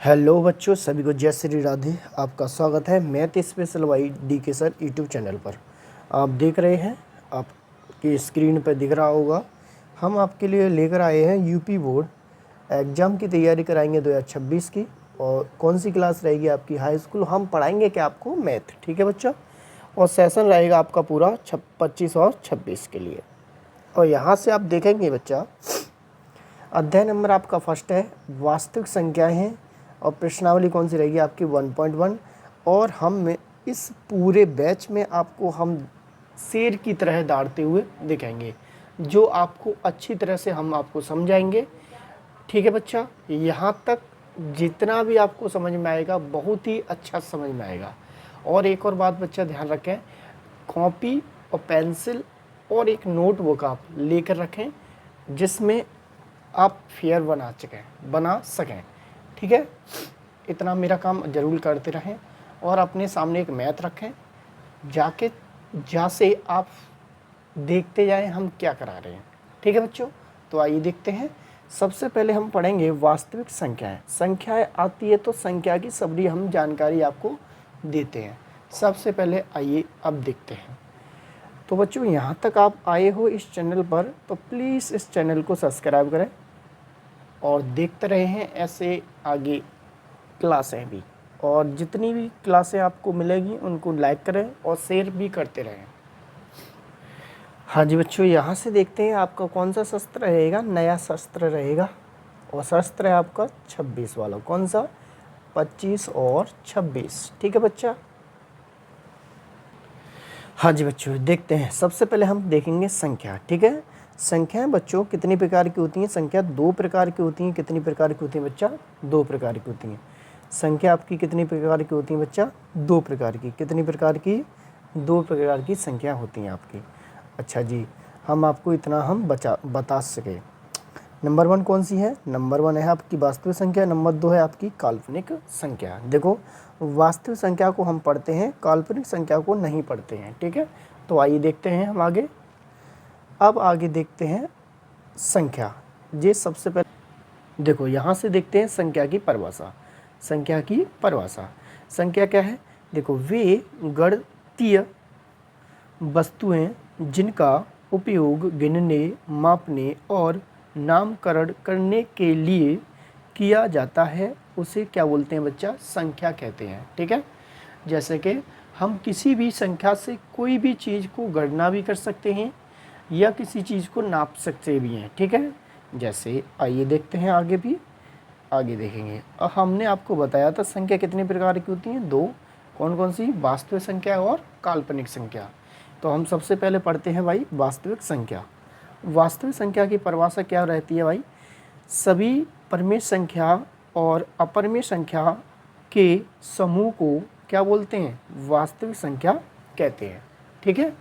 Hello बच्चों, सभी को जय श्री राधे। आपका स्वागत है मैथ स्पेशल वाई डी के सर यूट्यूब चैनल पर। आप देख रहे हैं, आपकी स्क्रीन पर दिख रहा होगा, हम आपके लिए लेकर आए हैं यूपी बोर्ड एग्ज़ाम की तैयारी कराएंगे 2026 की। और कौन सी क्लास रहेगी आपकी? High school. हम पढ़ाएंगे क्या आपको? मैथ। ठीक है बच्चा। और सेशन रहेगा आपका पूरा 25 और 26 के लिए। और यहाँ से आप देखेंगे बच्चा, अध्याय नंबर आपका फर्स्ट है, वास्तविक संख्याएं हैं। और प्रश्नावली कौन सी रहेगी आपकी? 1.1। और हम इस पूरे बैच में आपको हम शेर की तरह दौड़ते हुए दिखाएंगे, जो आपको अच्छी तरह से हम आपको समझाएंगे। ठीक है बच्चा, यहाँ तक जितना भी आपको समझ में आएगा बहुत ही अच्छा समझ में आएगा। और एक और बात बच्चा ध्यान रखें, कॉपी और पेंसिल और एक नोटबुक आप लेकर रखें, जिसमें आप फेयर बना सकें। ठीक है, इतना मेरा काम ज़रूर करते रहें। और अपने सामने एक मैथ रखें, जैसे आप देखते जाएं हम क्या करा रहे हैं। ठीक है बच्चों, तो आइए देखते हैं। सबसे पहले हम पढ़ेंगे वास्तविक संख्याएं। संख्याएं आती है तो संख्या की सभी हम जानकारी आपको देते हैं। सबसे पहले आइए अब देखते हैं। तो बच्चों, यहाँ तक आप आए हो इस चैनल पर, तो प्लीज़ इस चैनल को सब्सक्राइब करें और देखते रहे हैं ऐसे आगे क्लासें भी। और जितनी भी क्लासें आपको मिलेगी उनको लाइक करें और शेयर भी करते रहें। हाँ जी बच्चों, यहाँ से देखते हैं आपका कौन सा शस्त्र रहेगा। नया शस्त्र रहेगा और शस्त्र है आपका 26 वाला। कौन सा? 25 और 26। ठीक है बच्चा। हाँ जी बच्चों, देखते हैं। सबसे पहले हम देखेंगे संख्या। ठीक है, संख्याएं बच्चों कितनी प्रकार की होती हैं? संख्या दो प्रकार की होती हैं। कितनी प्रकार की होती हैं बच्चा? दो प्रकार की होती हैं। संख्या आपकी कितनी प्रकार की होती है बच्चा? दो प्रकार की। कितनी प्रकार की? दो प्रकार की संख्या होती हैं आपकी। अच्छा जी, हम आपको इतना बता सके। नंबर 1 कौन सी है? नंबर 1 है आपकी वास्तविक संख्या। नंबर 2 है आपकी काल्पनिक संख्या। देखो, वास्तविक संख्या को हम पढ़ते हैं, काल्पनिक संख्या को नहीं पढ़ते हैं। ठीक है, तो आइए देखते हैं हम आगे। अब आगे देखते हैं संख्या। ये सबसे पहले देखो, यहाँ से देखते हैं संख्या की परिभाषा। संख्या की परिभाषा, संख्या क्या है? देखो, वे गणितीय वस्तुएं जिनका उपयोग गिनने, मापने और नामकरण करने के लिए किया जाता है, उसे क्या बोलते हैं बच्चा? संख्या कहते हैं। ठीक है, जैसे कि हम किसी भी संख्या से कोई भी चीज़ को गणना भी कर सकते हैं या किसी चीज़ को नाप सकते भी हैं। ठीक है, जैसे आइए देखते हैं आगे भी, आगे देखेंगे। और हमने आपको बताया था संख्या कितने प्रकार की होती हैं? दो। कौन कौन सी? वास्तविक संख्या और काल्पनिक संख्या। तो हम सबसे पहले पढ़ते हैं भाई वास्तविक संख्या। वास्तविक संख्या की परिभाषा क्या रहती है भाई? सभी परिमेय संख्या और अपरिमेय संख्या के समूह को क्या बोलते हैं? वास्तविक संख्या कहते हैं। ठीक है,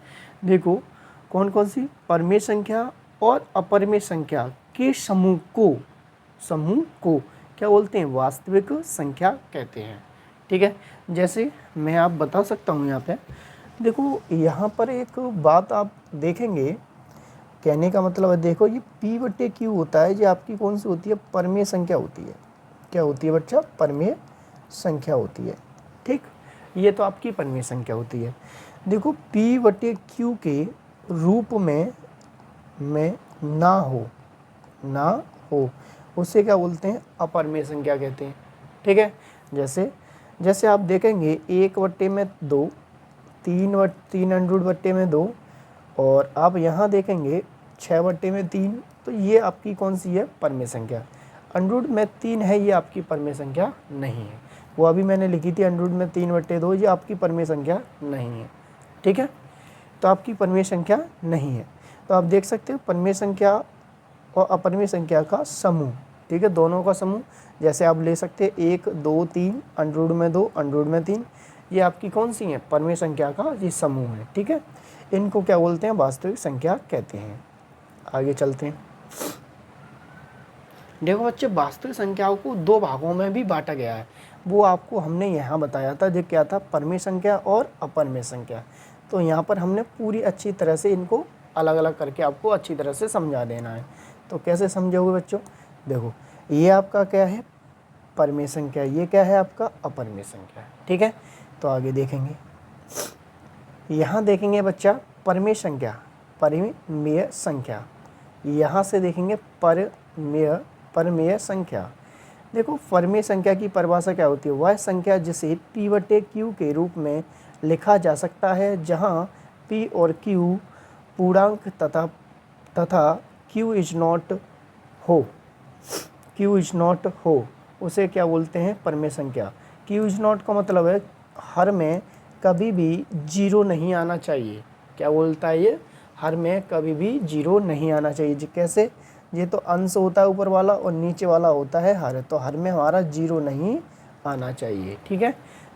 देखो कौन कौन सी? परिमेय संख्या और अपरिमेय संख्या के समूह को क्या बोलते हैं? वास्तविक संख्या कहते हैं। ठीक है, जैसे मैं आप बता सकता हूँ यहाँ पे। देखो, यहाँ पर एक बात आप देखेंगे, कहने का मतलब है, देखो ये P/Q होता है, ये आपकी कौन सी होती है? परिमेय संख्या होती है। क्या होती है बच्चा? परिमेय संख्या होती है। ठीक, ये तो आपकी परिमेय संख्या होती है। देखो, P/Q के रूप में ना हो उसे क्या बोलते हैं? अपरिमेय संख्या कहते हैं। ठीक है, जैसे आप देखेंगे 1/2, 3/2, और आप यहाँ देखेंगे 6/3, तो ये आपकी कौन सी है? परिमेय संख्या। अंडरूट में 3 है, ये आपकी परिमेय संख्या नहीं है। वो अभी मैंने लिखी थी अंडरूट में 3/2, ये आपकी परिमेय संख्या नहीं है। ठीक है, तो आपकी परिमेय संख्या नहीं है। तो आप देख सकते हो परिमेय संख्या और अपरिमेय संख्या का समूह। ठीक है, दोनों का समूह। जैसे आप ले सकते हैं 1, 2, 3, अंडरूट में 2, अंडरूट में 3, ये आपकी कौन सी है? परिमेय संख्या का ये समूह है। ठीक है, इनको क्या बोलते हैं? वास्तविक संख्या कहते हैं। आगे चलते हैं। देखो बच्चे, वास्तविक संख्याओं को दो भागों में भी बांटा गया है। वो आपको हमने यहाँ बताया था, जो क्या था? परिमेय संख्या और अपरिमेय संख्या। तो यहाँ पर हमने पूरी अच्छी तरह से इनको अलग अलग करके आपको अच्छी तरह से समझा देना है। तो कैसे समझोगे बच्चों? देखो, ये आपका क्या है? परमेय संख्या, ये क्या है आपका अपरमेय संख्या, ठीक है। तो आगे देखेंगे, यहाँ देखेंगे बच्चा परमेय संख्या, परिमेय संख्या, यहाँ से देखेंगे परमेय संख्या। देखो परमेय संख्या की परिभाषा क्या होती है, वह संख्या जिसे p/q के रूप में लिखा जा सकता है, जहाँ p और q पूर्णांक तथा q इज नॉट हो, उसे क्या बोलते हैं, परमेय संख्या। q इज नॉट का मतलब है हर में कभी भी जीरो नहीं आना चाहिए। क्या बोलता है ये, हर में कभी भी जीरो नहीं आना चाहिए। जी कैसे, ये तो अंश होता है ऊपर वाला और नीचे वाला होता है हर, तो हर में हमारा जीरो नहीं आना चाहिए, ठीक है।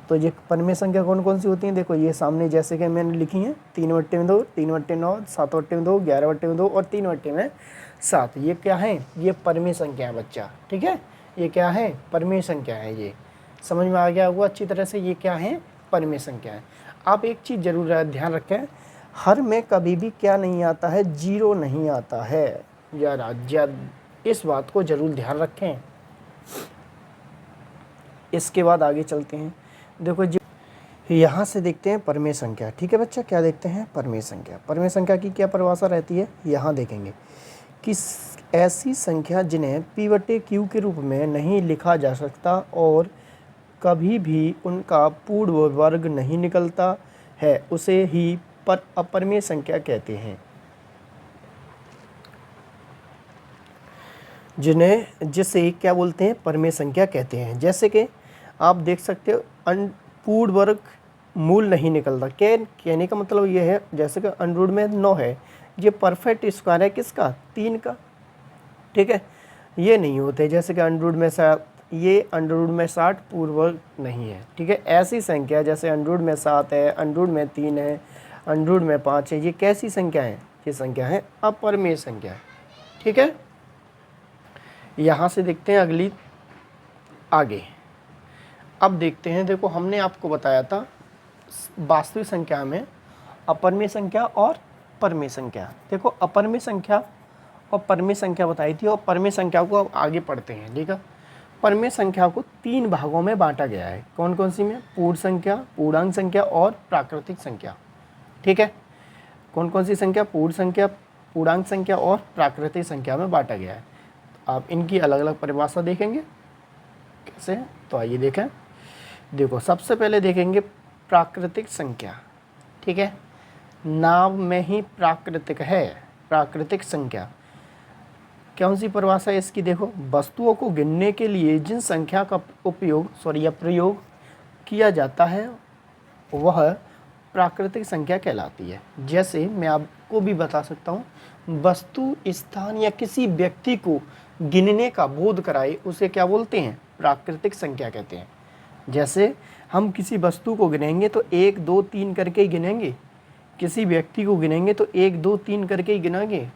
तो ये परमेय संख्या कौन कौन सी होती हैं, देखो ये सामने जैसे कि मैंने लिखी है 3/2, 3/9, 7/2, 11/2 और 3/7। ये क्या है, ये परमेय संख्या है बच्चा, ठीक है। ये क्या है, परमेय संख्या है। ये समझ में आ गया होगा अच्छी तरह से, ये क्या है, परमेय संख्या है। आप एक चीज़ जरूर ध्यान रखें, हर में कभी भी क्या नहीं आता है, जीरो नहीं आता है यार, इस बात को जरूर ध्यान रखें। इसके बाद आगे चलते हैं, देखो जी यहाँ से देखते हैं परमेय संख्या, ठीक है बच्चा। क्या देखते हैं, परमेय संख्या। परमेय संख्या की क्या परिभाषा रहती है, यहाँ देखेंगे कि ऐसी संख्या जिन्हें p/q के रूप में नहीं लिखा जा सकता और कभी भी उनका पूर्ण वर्ग नहीं निकलता है, उसे ही अपरमेय संख्या कहते हैं। जिसे क्या बोलते हैं, परमेय संख्या कहते हैं। जैसे कि आप देख सकते हो पूर्ण वर्ग मूल नहीं निकलता, कहने का मतलब ये है, जैसे कि अंडर में 9 है, ये परफेक्ट स्क्वायर है किसका, 3 का, ठीक है। ये नहीं होते, जैसे कि अंडर में 7, ये अंडर में 60 पूर्ण वर्ग नहीं है, ठीक है। ऐसी संख्या जैसे अंडर में 7 है, अंडर में 3 है, अंडर में 5 है, ये कैसी संख्या है, ये संख्या है अपरमेय संख्या, ठीक है। यहाँ से देखते हैं अगली आगे। अब देखते हैं, देखो हमने आपको बताया था वास्तविक संख्या में अपरमेय संख्या और परमेय संख्या। देखो अपरमेय संख्या और परमेय संख्या बताई थी, और परमेय संख्या को अब आगे पढ़ते हैं, ठीक है। परमेय संख्या को 3 भागों में बांटा गया है, कौन कौन सी में, पूर्ण संख्या, पूर्णांक संख्या और प्राकृतिक संख्या, ठीक है। कौन कौन सी संख्या, पूर्ण संख्या, पूर्णांक संख्या और प्राकृतिक संख्या में बांटा गया है। आप इनकी अलग अलग परिभाषा देखेंगे कैसे, तो आइए देखें। देखो सबसे पहले देखेंगे प्राकृतिक संख्या, ठीक है। नाम में ही प्राकृतिक है, प्राकृतिक संख्या। कौन सी परिभाषा है इसकी, देखो वस्तुओं को गिनने के लिए जिन संख्या का प्रयोग किया जाता है वह प्राकृतिक संख्या कहलाती है। जैसे मैं आपको भी बता सकता हूँ, वस्तु, स्थान या किसी व्यक्ति को गिनने का बोध कराए उसे क्या बोलते हैं, प्राकृतिक संख्या कहते हैं। जैसे हम किसी वस्तु को गिनेंगे तो 1 2 3 करके ही गिनेंगे, किसी व्यक्ति को गिनेंगे तो 1 2 3 करके ही गिनेंगे।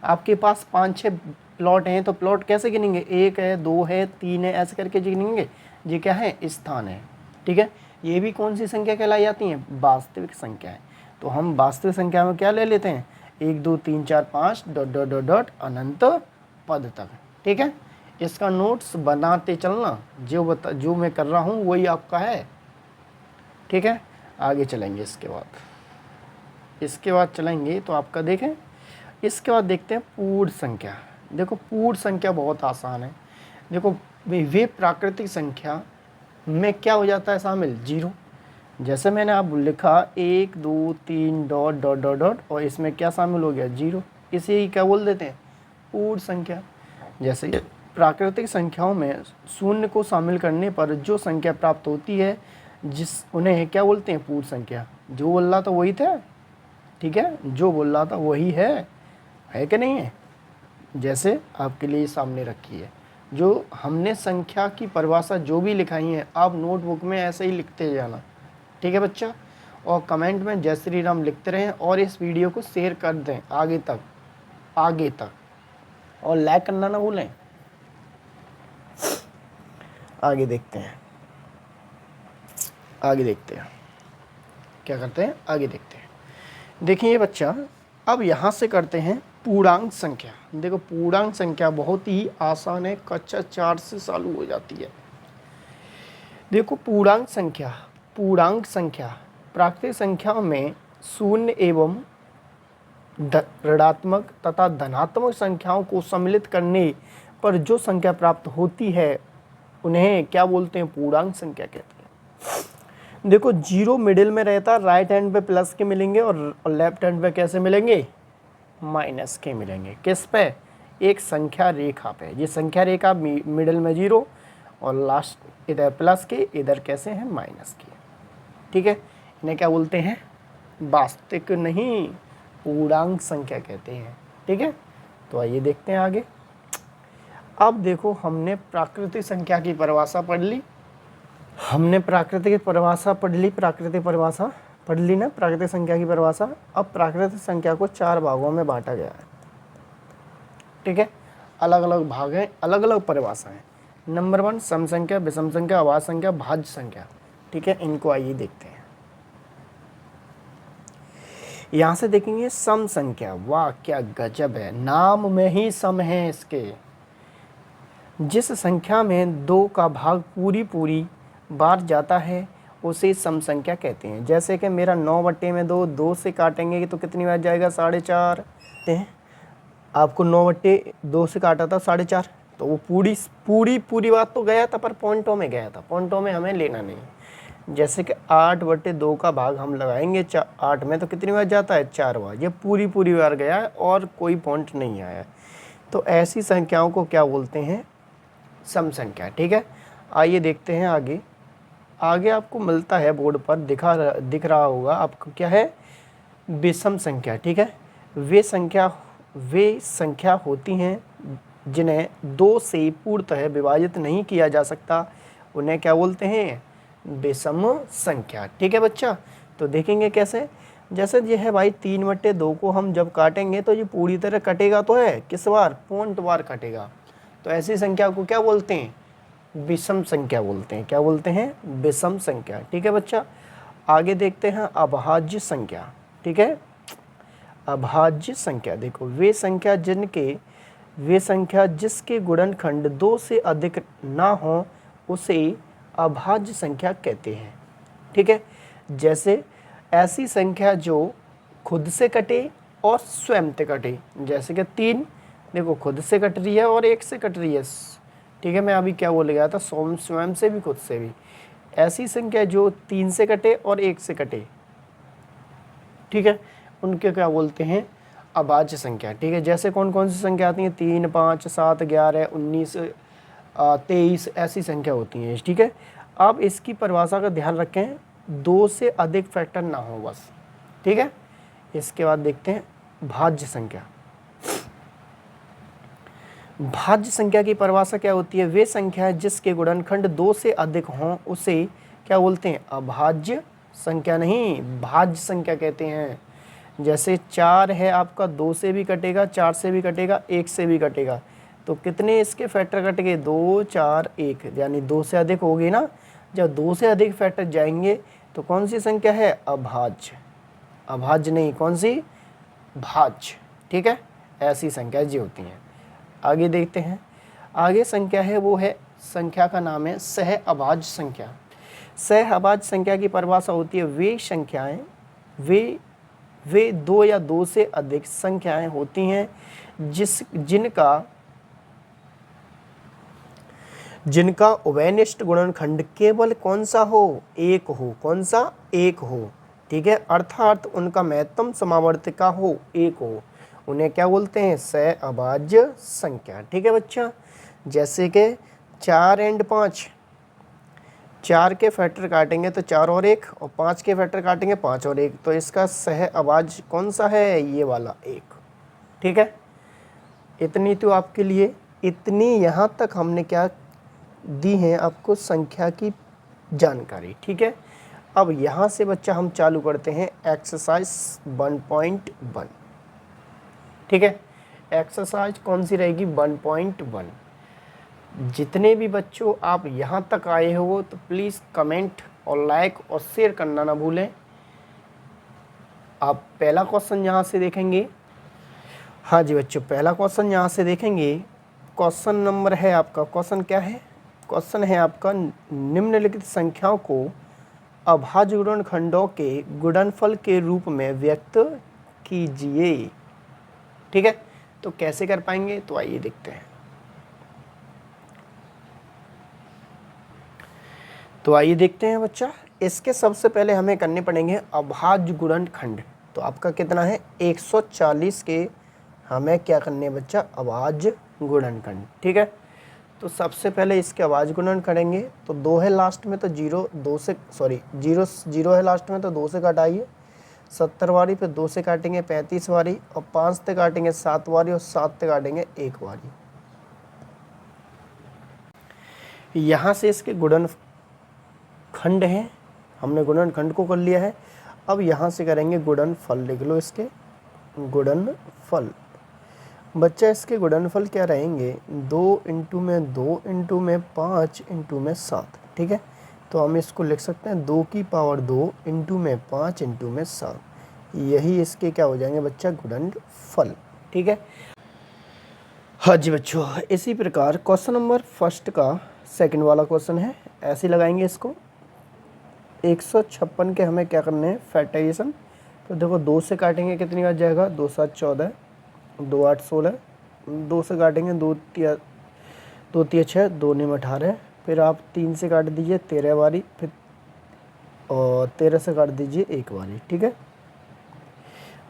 आपके पास 5-6 प्लॉट हैं तो प्लॉट कैसे गिनेंगे, 1 है, 2 है, 3 है, ऐसे करके गिनेंगे। ये क्या है, स्थान है, ठीक है। ये भी कौन सी संख्या कहलाई जाती हैं, वास्तविक संख्या है। तो हम वास्तविक संख्या में क्या ले लेते हैं, 1 2 3 4 5 ... अनंत पद तक, ठीक है। इसका नोट्स बनाते चलना, जो मैं कर रहा हूँ वही आपका है, ठीक है। आगे चलेंगे, इसके बाद चलेंगे तो आपका देखें, इसके बाद देखते हैं पूर्ण संख्या। देखो पूर्ण संख्या बहुत आसान है। देखो वे प्राकृतिक संख्या में क्या हो जाता है शामिल, जीरो। जैसे मैंने आप लिखा 1 2 3 ... और इसमें क्या शामिल हो गया, जीरो। इसे ही क्या बोल देते हैं, पूर्ण संख्या। जैसे प्राकृतिक संख्याओं में शून्य को शामिल करने पर जो संख्या प्राप्त होती है उन्हें क्या बोलते हैं, पूर्ण संख्या। जो बोल रहा था वही था, ठीक है, जो बोल रहा था वही है कि नहीं है। जैसे आपके लिए सामने रखी है, जो हमने संख्या की परिभाषा जो भी लिखाई है आप नोटबुक में ऐसे ही लिखते जाना, ठीक है बच्चा। और कमेंट में जय श्री राम लिखते रहें और इस वीडियो को शेयर कर दें आगे तक, और लाइक करना ना भूलें। आगे देखते हैं, क्या करते हैं, आगे देखते हैं। देखिए बच्चा, अब यहाँ से करते हैं पूर्णांक संख्या। देखो पूर्णांक संख्या बहुत ही आसान है, कक्षा 4 से चालू हो जाती है, देखो पूर्णांक संख्या प्राकृतिक संख्याओं में शून्य एवं ऋणात्मक तथा धनात्मक संख्याओं को सम्मिलित करने पर जो संख्या प्राप्त होती है उन्हें क्या बोलते हैं? पूर्णांक संख्या कहते हैं। देखो जीरो मिडिल में रहता, राइट हैंड पे प्लस के मिलेंगे और लेफ्ट हैंड पे कैसे मिलेंगे? माइनस के मिलेंगे। किस पे? एक संख्या रेखा पे। ये संख्या रेखा मिडिल में जीरो और लास्ट इधर प्लस के, इधर कैसे हैं? माइनस के। ठीक है, इन्हें क्या बोलते हैं? वास्तविक नहीं, पूर्णांक संख्या कहते हैं। ठीक है, तो आइए देखते हैं आगे। अब देखो हमने प्राकृतिक संख्या की परिभाषा पढ़ ली, प्राकृतिक संख्या की परिभाषा। अब प्राकृतिक संख्या को 4 भागों में बांटा गया है। ठीक है, अलग अलग भाग हैं, अलग अलग परिभाषाएं। नंबर 1 सम संख्या, विषम संख्या, अभाज्य संख्या, भाज्य संख्या। ठीक है, इनको आइए देखते हैं। यहां से देखेंगे सम संख्या। वाह क्या गजब है, नाम में ही सम है इसके। जिस संख्या में 2 का भाग पूरी बार जाता है उसे सम संख्या कहते हैं। जैसे कि मेरा 9/2, 2 से काटेंगे तो कितनी बार जाएगा? 4.5। आपको 9/2 से काटा था 4.5, तो वो पूरी बात तो गया था, पर पॉइंटों में गया था। पॉइंटों में हमें लेना नहीं। जैसे कि 8/2 का भाग हम लगाएंगे 8 में, तो कितनी बार जाता है? 4 बार। ये पूरी बार गया है और कोई पॉइंट नहीं आया। तो ऐसी संख्याओं को क्या बोलते हैं? सम संख्या। ठीक है, आइए देखते हैं आगे आपको मिलता है बोर्ड पर, दिख रहा होगा आपको, क्या है? विषम संख्या। ठीक है, वे संख्या होती हैं जिन्हें 2 से पूर्णतः विभाजित नहीं किया जा सकता, उन्हें क्या बोलते हैं? विषम संख्या। ठीक है बच्चा, तो देखेंगे कैसे। जैसे ये है भाई 3/2 को हम जब काटेंगे तो ये पूरी तरह कटेगा तो है, किस बार? पॉइंट बार कटेगा। तो ऐसी संख्या को क्या बोलते हैं? विषम संख्या बोलते हैं। क्या बोलते हैं? विषम संख्या। ठीक है बच्चा, आगे देखते हैं अभाज्य संख्या। ठीक है, अभाज्य संख्या। देखो वे संख्या जिसके गुणनखंड 2 से अधिक ना हो उसे अभाज्य संख्या कहते हैं। ठीक है, जैसे ऐसी संख्या जो खुद से कटे और स्वयं से कटे। जैसे कि 3 देखो खुद से कट रही है और 1 से कट रही है। ठीक है, मैं अभी क्या बोल गया था? स्वयं से भी, खुद से भी। ऐसी संख्या जो 3 से कटे और 1 से कटे, ठीक है, उनके क्या बोलते हैं? अभाज्य संख्या। ठीक है, जैसे कौन कौन सी संख्या आती हैं? 3, 5, 7, 11, 19, 23 ऐसी संख्या होती हैं। ठीक है, अब इसकी परिभाषा का ध्यान रखें, 2 से अधिक फैक्टर ना हो बस। ठीक है, इसके बाद देखते हैं भाज्य संख्या। भाज्य संख्या की परिभाषा क्या होती है? वे संख्या जिसके गुणनखंड 2 से अधिक हों उसे क्या बोलते हैं? अभाज्य संख्या नहीं, भाज्य संख्या कहते हैं। जैसे 4 है आपका, 2 से भी कटेगा, 4 से भी कटेगा, 1 से भी कटेगा, तो कितने इसके फैक्टर कट गए? 2, 4, 1, यानी 2 से अधिक होगी ना। जब 2 से अधिक फैक्टर जाएंगे तो कौन सी संख्या है? अभाज्य। अभाज्य नहीं, कौन सी? भाज्य। ठीक है, ऐसी संख्या जी होती हैं। आगे देखते हैं, आगे संख्या है वो है, संख्या का नाम है सह अभाज्य संख्या। सह अभाज्य संख्या की परिभाषा होती है वे संख्याएं, वे 2 या 2 से अधिक संख्याएं होती हैं जिनका उभयनिष्ठ गुणनखंड केवल कौन सा हो? 1 हो। कौन सा? 1 हो। ठीक है, अर्थात उनका महत्तम समावर्तिका हो 1 हो, उन्हें क्या बोलते हैं? सह अभाज्य संख्या। ठीक है बच्चा, जैसे कि 4 और 5, 4 के फैक्टर काटेंगे तो 4 और 1, और 5 के फैक्टर काटेंगे 5 और 1, तो इसका सह अभाज्य कौन सा है? ये वाला 1। ठीक है, इतनी तो आपके लिए, इतनी यहाँ तक हमने क्या दी है आपको? संख्या की जानकारी। ठीक है, अब यहाँ से बच्चा हम चालू करते हैं एक्सरसाइज 1.1। ठीक है, एक्सरसाइज कौन सी रहेगी? 1.1। जितने भी बच्चों आप यहाँ तक आए हो तो प्लीज़ कमेंट और लाइक और शेयर करना ना भूलें। आप पहला क्वेश्चन यहाँ से देखेंगे। हाँ जी बच्चों, पहला क्वेश्चन यहाँ से देखेंगे। क्वेश्चन नंबर है आपका, क्वेश्चन क्या है? क्वेश्चन है आपका, निम्नलिखित संख्याओं को अभाज्य गुणनखंडों के गुणनफल के रूप में व्यक्त कीजिए। ठीक है, तो कैसे कर पाएंगे, तो आइए देखते हैं। तो आइए देखते हैं बच्चा, इसके सबसे पहले हमें करने पड़ेंगे अभाज्य गुणनखंड। तो आपका कितना है 140 के हमें क्या करने हैं बच्चा, अभाज्य गुणनखंड। ठीक है, तो सबसे पहले इसके अभाज्य गुणन करेंगे। तो 2 है लास्ट में, तो जीरो है लास्ट में, तो 2 से काटाइए 70 वारी, फिर 2 से काटेंगे 35 वारी, और 5 से काटेंगे 7 वारी, और 7 से काटेंगे 1 वारी। यहाँ से इसके गुणनखंड हैं, हमने गुणनखंड को कर लिया है। अब यहाँ से करेंगे गुणनफल, लिख लो इसके गुणनफल। बच्चा इसके गुणनफल क्या रहेंगे, 2 इंटू में 2 इंटू में 5 इंटू में 7। ठीक है, तो हम इसको लिख सकते हैं 2 की पावर 2 इंटू में 5 इंटू में 7। यही इसके क्या हो जाएंगे बच्चा, गुणनफल। ठीक है, हाँ जी बच्चों, इसी प्रकार क्वेश्चन नंबर फर्स्ट का सेकंड वाला क्वेश्चन है, ऐसे लगाएंगे इसको। 156 के हमें क्या करने हैं, फैक्टराइजेशन। तो देखो 2 से काटेंगे कितनी बार जाएगा, 2 7 14, 2 8 16, 2 से काटेंगे 2 3 6, 2 9 18, फिर आप 3 से काट दीजिए 13 बारी, फिर और 13 से काट दीजिए 1 बारी। ठीक है,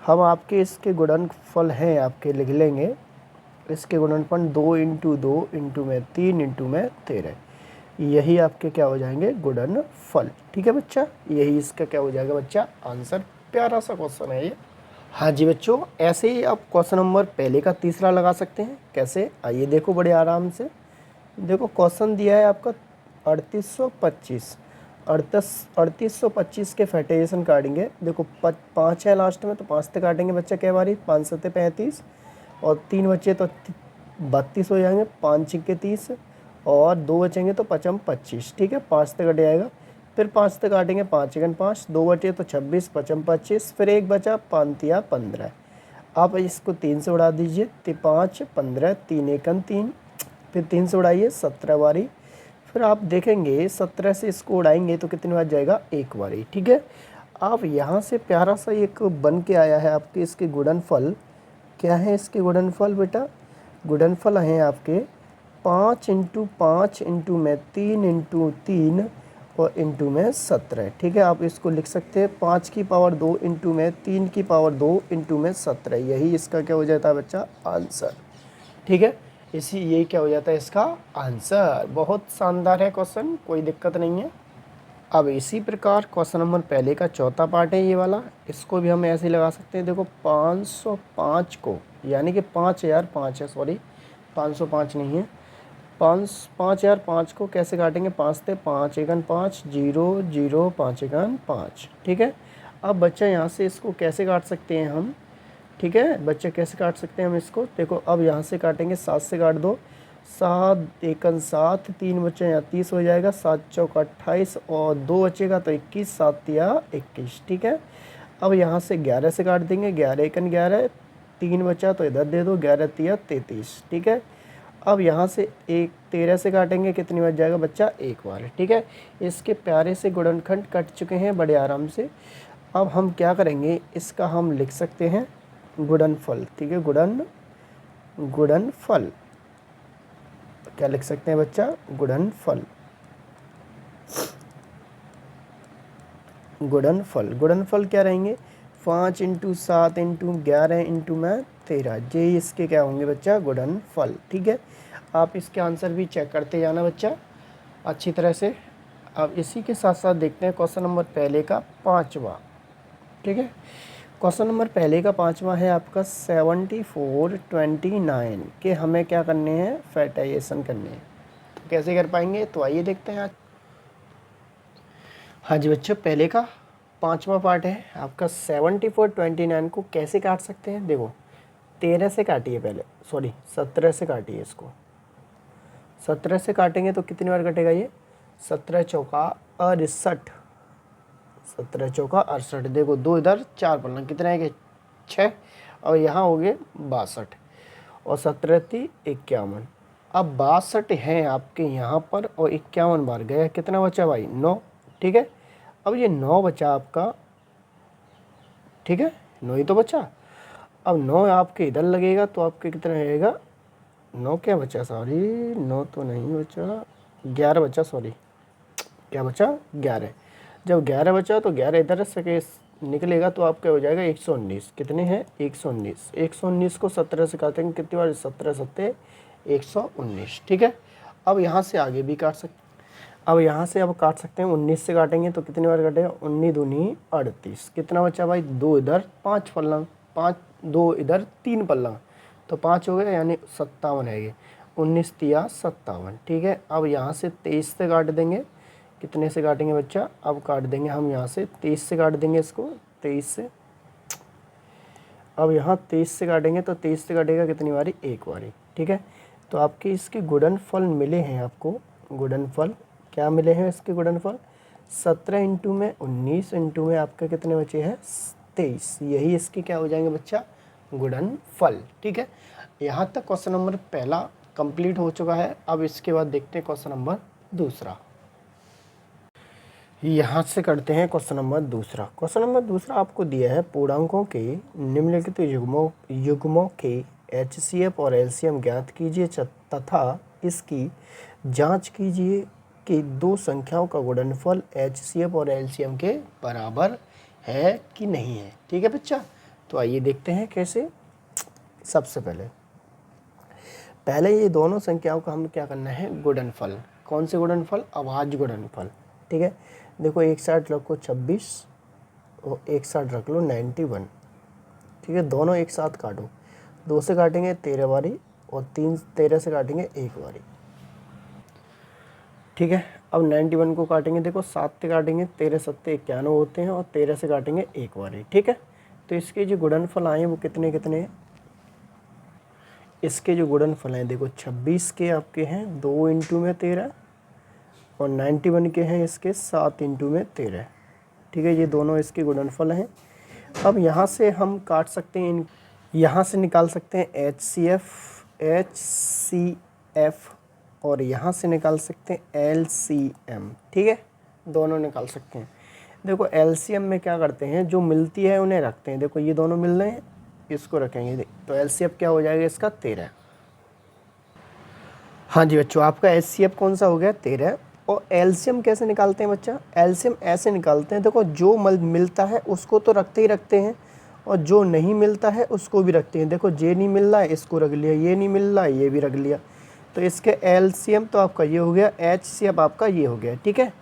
हम आपके इसके गुणनफल हैं आपके लिख लेंगे। इसके गुणनफल 2 इंटू 2 इंटू में 3 इंटू में 13, यही आपके क्या हो जाएंगे, गुणनफल। ठीक है बच्चा, यही इसका क्या हो जाएगा बच्चा, आंसर। प्यारा सा क्वेश्चन है ये। हाँ जी बच्चों, ऐसे ही आप क्वेश्चन नंबर पहले का तीसरा लगा सकते हैं। कैसे, आइए देखो बड़े आराम से। देखो क्वेश्चन दिया है आपका 3825 के फैक्टराइजेशन काटेंगे। देखो 5 है लास्ट में, तो 5 से काटेंगे बच्चा क्या बारी, 5 7 35, और 3 बचे तो 32 हो जाएंगे, 5 6 30, और 2 बचेंगे तो 5 25। ठीक है, 5 से कट जाएगा, फिर 5 से काटेंगे 5 1 5, 2 बचे तो 26 5 25, फिर 1 बचा 5 या 15। आप इसको 3 से उड़ा दीजिए, 5 15, 3 1 3, फिर 3 से उड़ाइए 17 बारी, फिर आप देखेंगे 17 से इसको उड़ाएंगे तो कितनी बार जाएगा, 1 बारी। ठीक है, आप यहाँ से प्यारा सा एक बन के आया है आपके इसके गुणनफल। क्या है इसके गुणनफल बेटा, गुणनफल हैं आपके 5 इंटू 5 इंटू में 3 इंटू 3 और इंटू में 17। ठीक है, आप इसको लिख सकते हैं 5 की पावर 2 इंटू में 3 की पावर 2 इंटू में 17, यही इसका क्या हो जाता है बच्चा, आंसर। ठीक है, यही क्या हो जाता है इसका आंसर। बहुत शानदार है क्वेश्चन, कोई दिक्कत नहीं है। अब इसी प्रकार क्वेश्चन नंबर पहले का चौथा पार्ट है ये वाला, इसको भी हम ऐसे ही लगा सकते हैं। देखो 505 को, यानी कि 5005 है, सॉरी 505 नहीं है, 5005 को कैसे काटेंगे, 5 से 5 1 5 0 0 5 1 5। ठीक है, अब बच्चा यहाँ से इसको कैसे काट सकते हैं हम। ठीक है बच्चे, कैसे काट सकते हैं हम इसको, देखो अब यहाँ से काटेंगे, 7 से काट दो, 7 1 7, 3 बच्चे यहाँ 30 हो जाएगा, 7 चौक 28, और 2 बचेगा तो 21, 7 या 21। ठीक है, अब यहाँ से 11 से काट देंगे, 11 1 11, 3 बचा तो इधर दे दो, 11 3 33। ठीक है, अब यहाँ से 13 से काटेंगे, कितनी बच जाएगा बच्चा, 1 बार। ठीक है, इसके प्यारे से गुणनखंड कट चुके हैं बड़े आराम से। अब हम क्या करेंगे, इसका हम लिख सकते हैं गुणनफल। ठीक है, गुणनफल क्या लिख सकते हैं बच्चा, गुणनफल। गुणनफल क्या रहेंगे, 5 इंटू 7 इंटू 11 इंटू में 13, ये इसके क्या होंगे बच्चा, गुणनफल। ठीक है, आप इसके आंसर भी चेक करते जाना बच्चा अच्छी तरह से। अब इसी के साथ साथ देखते हैं क्वेश्चन नंबर पहले का पाँचवा। ठीक है, क्वेश्चन नंबर पहले का पाँचवा है आपका 7429 के हमें क्या करने हैं, फैक्टराइजेशन करने हैं। तो कैसे कर पाएंगे, तो आइए देखते हैं आज। हाँ जी बच्चों, पहले का पाँचवा पार्ट है आपका 7429 को कैसे काट सकते हैं। देखो 13 से काटिए पहले, सॉरी 17 से काटिए इसको। 17 से काटेंगे तो कितनी बार कटेगा ये, 17 चौका 68, 17 चौका 68। देखो 2 इधर 4 पलना, कितना है कि 6, और यहाँ हो गए 62, और 17 थी 51, अब 62 है आपके यहाँ पर और 51 बार गया, कितना बचा भाई 9, ठीक है। अब ये 9 बचा आपका, ठीक है, 9 ही तो बचा। अब 9 आपके इधर लगेगा तो आपके कितना रहेगा, 9 क्या बचा, सॉरी 9 तो नहीं बचा, 11 बचा, सॉरी क्या बचा 11। जब 11 बचा तो 11 इधर से के निकलेगा तो आपका हो जाएगा 119। कितने हैं 119। 119 को 17 से काटेंगे कितनी बार, 17 सत्ते 119, ठीक है। अब यहाँ से आगे भी काट सकते, अब यहाँ से अब काट सकते हैं, 19 से काटेंगे तो कितनी बार काटेगा, 19 दूनी 38। कितना बचा भाई, 2 इधर 5 फलना, 5 2 इधर 3 पल्ला तो 5 हो गया, यानी 57 है ये, 19 तिया 57, ठीक है। अब यहाँ से 23 से काट देंगे, कितने से काटेंगे बच्चा, अब काट देंगे हम यहाँ से 23 से काट देंगे इसको, 23 से। अब यहाँ 23 से काटेंगे तो 23 से काटेगा कितनी बारी, एक बारी, ठीक है। तो आपके इसके गुणनफल मिले हैं आपको, गुणनफल क्या मिले हैं इसके गुणनफल, 17 इंटू में 19 इंटू में आपका कितने बचे हैं 23, यही इसके क्या हो जाएंगे बच्चा, गुणनफल, ठीक है। यहाँ तक क्वेश्चन नंबर पहला कंप्लीट हो चुका है। अब इसके बाद देखते हैं क्वेश्चन नंबर दूसरा। यहाँ से करते हैं क्वेश्चन नंबर दूसरा। क्वेश्चन नंबर दूसरा आपको दिया है, पूर्णांकों के निम्नलिखित युग्मों के HCF और LCM ज्ञात कीजिए तथा इसकी जांच कीजिए कि दो संख्याओं का गुणनफल HCF और LCM के बराबर है कि नहीं है, ठीक है बच्चा। तो आइए देखते हैं कैसे। सबसे पहले ये दोनों संख्याओं का हम क्या करना है, गुणनफल। कौन से गुणनफल, अभाज्य गुणनफल, ठीक है। देखो एक साइड रखो 26 और एक साइड रख लो 91, ठीक है। दोनों एक साथ काटो, 2 से काटेंगे 13 बारी और 13 से काटेंगे एक बारी, ठीक है। अब 91 को काटेंगे, देखो 7 से काटेंगे, 13 सत्ते 91 होते हैं और 13 से काटेंगे एक बारी, ठीक है। तो इसके जो गुणनफल आए वो कितने कितने हैं, इसके जो गुणनफल हैं देखो 26 के आपके हैं 2 इंटू में 13 और 91 के हैं इसके 7 इंटू में 13, ठीक है। ये दोनों इसके गुणनफल हैं। अब यहाँ से हम काट सकते हैं, यहाँ से निकाल सकते हैं HCF और यहाँ से निकाल सकते हैं LCM, ठीक है। दोनों निकाल सकते हैं। देखो LCM में क्या करते हैं, जो मिलती है उन्हें रखते हैं, देखो ये दोनों मिल रहे हैं, इसको रखेंगे तो LCF क्या हो जाएगा इसका 13। हाँ जी बच्चों, आपका HCF कौन सा हो गया 13। और LCM कैसे निकालते हैं बच्चा, LCM ऐसे निकालते हैं, देखो जो मिलता है उसको तो रखते ही रखते हैं और जो नहीं मिलता है उसको भी रखते हैं। देखो जे नहीं मिल रहा है इसको रख लिया, ये नहीं मिल रहा है ये भी रख लिया, तो इसके LCM तो आपका ये हो गया, HCF आपका ये हो गया, ठीक है।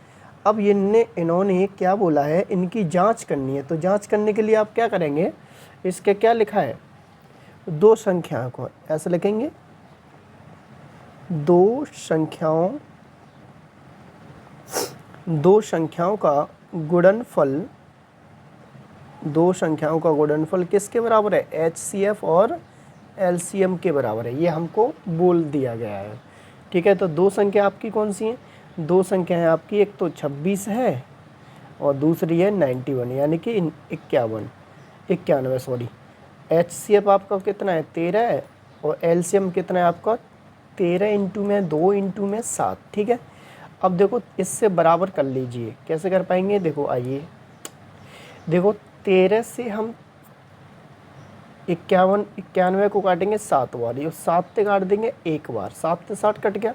अब इन्होंने क्या बोला है, इनकी जांच करनी है, तो जांच करने के लिए आप क्या करेंगे, इसके क्या लिखा है, दो संख्याओं को ऐसे लिखेंगे, दो संख्याओं का गुणनफल किसके बराबर है, HCF और LCM के बराबर है, ये हमको बोल दिया गया है, ठीक है। तो दो संख्या आपकी कौन सी हैं, दो संख्या है आपकी, एक तो 26 है और दूसरी है 91 यानी कि 91 सॉरी। HCF आपका कितना है 13 है और LCM कितना है आपका 13 इंटू में 2 इंटू में 7, ठीक है। अब देखो इससे बराबर कर लीजिए, कैसे कर पाएंगे, देखो आइए, देखो 13 से हम 91 को काटेंगे 7 बार, ये 7 से काट देंगे एक बार, 7 से 7 कट गया,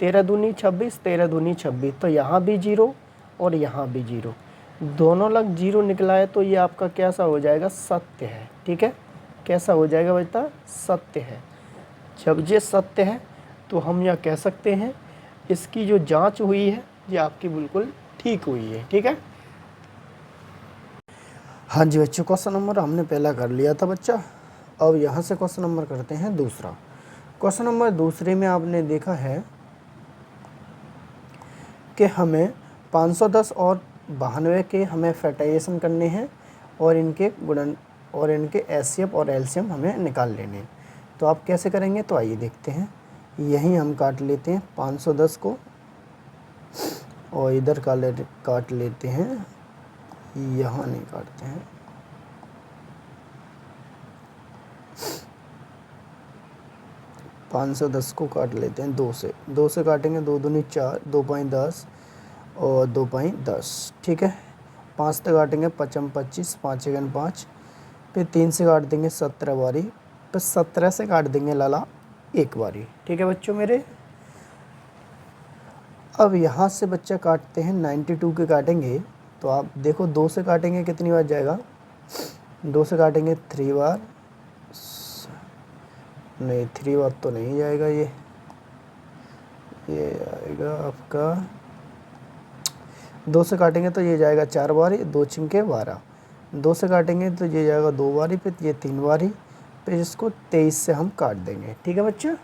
13 दूनी 26, 13 दूनी 26, तो यहाँ भी 0 और यहाँ भी 0, दोनों लग 0 निकला है, तो ये आपका कैसा हो जाएगा, सत्य है, ठीक है। कैसा हो जाएगा बेटा, सत्य है। जब ये सत्य है तो हम यह कह सकते हैं इसकी जो जांच हुई है ये आपकी बिल्कुल ठीक हुई है, ठीक है। हाँ जी बच्चों, क्वेश्चन नंबर हमने पहला कर लिया था बच्चा। अब यहाँ से क्वेश्चन नंबर करते हैं दूसरा। क्वेश्चन नंबर दूसरे में आपने देखा है कि हमें 510 और 92 के हमें फैक्टराइजेशन करने हैं और इनके HCF और LCM हमें निकाल लेने हैं। तो आप कैसे करेंगे, तो आइए देखते हैं। यहीं हम काट लेते हैं 510 को और इधर काट लेते हैं, यहाँ नहीं काटते हैं, 510 को काट लेते हैं 2 से, 2 से काटेंगे 2 दूनी 4, 2 5 10 और 2 5 10, ठीक है। 5 से काटेंगे 5 25, 5 1 5, फिर 3 से काट देंगे 17 बारी, फिर 17 से काट देंगे लाला 1 बारी, ठीक है बच्चों मेरे। अब यहाँ से बच्चा काटते हैं 92 के काटेंगे, तो आप देखो 2 से काटेंगे कितनी बार जाएगा, 2 से काटेंगे 3 बार, नहीं 3 बार तो नहीं जाएगा, ये आएगा आपका 2 से काटेंगे तो ये जाएगा 4 बारी, 2 छिंके 12, 2 से काटेंगे तो ये जाएगा 2 बारी, फिर ये 3 बारी, फिर इसको 23 से हम काट देंगे, ठीक है बच्चा।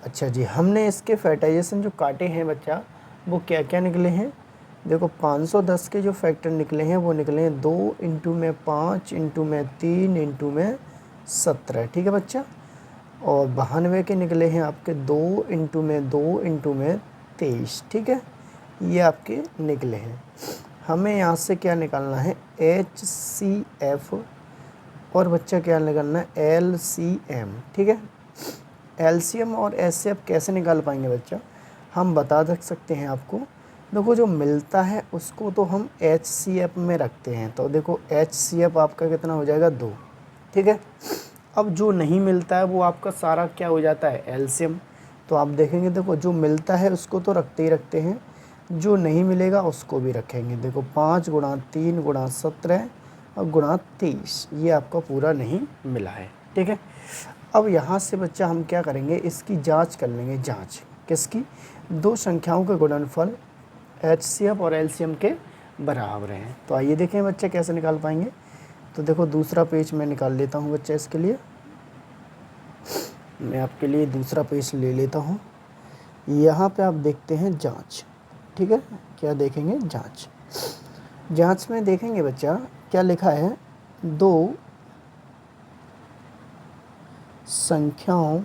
अच्छा जी, हमने इसके फैक्टराइजेशन जो काटे हैं बच्चा, वो क्या क्या निकले हैं, देखो 510 के जो फैक्टर निकले हैं वो निकले हैं 2 इंटू में 5 इंटू में 3 इंटू में 17, ठीक है बच्चा। और 92 के निकले हैं आपके 2 इंटू में 2 इंटू में 23, ठीक है, ये आपके निकले हैं। हमें यहाँ से क्या निकालना है, HCF, और बच्चा क्या निकालना है, LCM, ठीक है। LCM और HCF कैसे निकाल पाएंगे बच्चा, हम बता सकते हैं आपको। देखो जो मिलता है उसको तो हम HCF में रखते हैं, तो देखो HCF आपका कितना हो जाएगा 2, ठीक है। अब जो नहीं मिलता है वो आपका सारा क्या हो जाता है, LCM। तो आप देखेंगे देखो जो मिलता है उसको तो रखते ही रखते हैं, जो नहीं मिलेगा उसको भी रखेंगे। देखो 5 गुणा 3 गुणा 17 और गुणा 23, ये आपका पूरा नहीं मिला है, ठीक है। अब यहाँ से बच्चा हम क्या करेंगे, इसकी जांच कर लेंगे। जांच किसकी, दो संख्याओं के गुणनफल HCF और LCM के बराबर हैं। तो आइए देखें बच्चे कैसे निकाल पाएंगे। तो देखो दूसरा पेज मैं निकाल लेता हूँ बच्चा, इसके लिए मैं आपके लिए दूसरा पेज ले लेता हूँ। यहाँ पे आप देखते हैं जांच, ठीक है, क्या देखेंगे, जांच। जांच में देखेंगे बच्चा क्या लिखा है, दो संख्याओं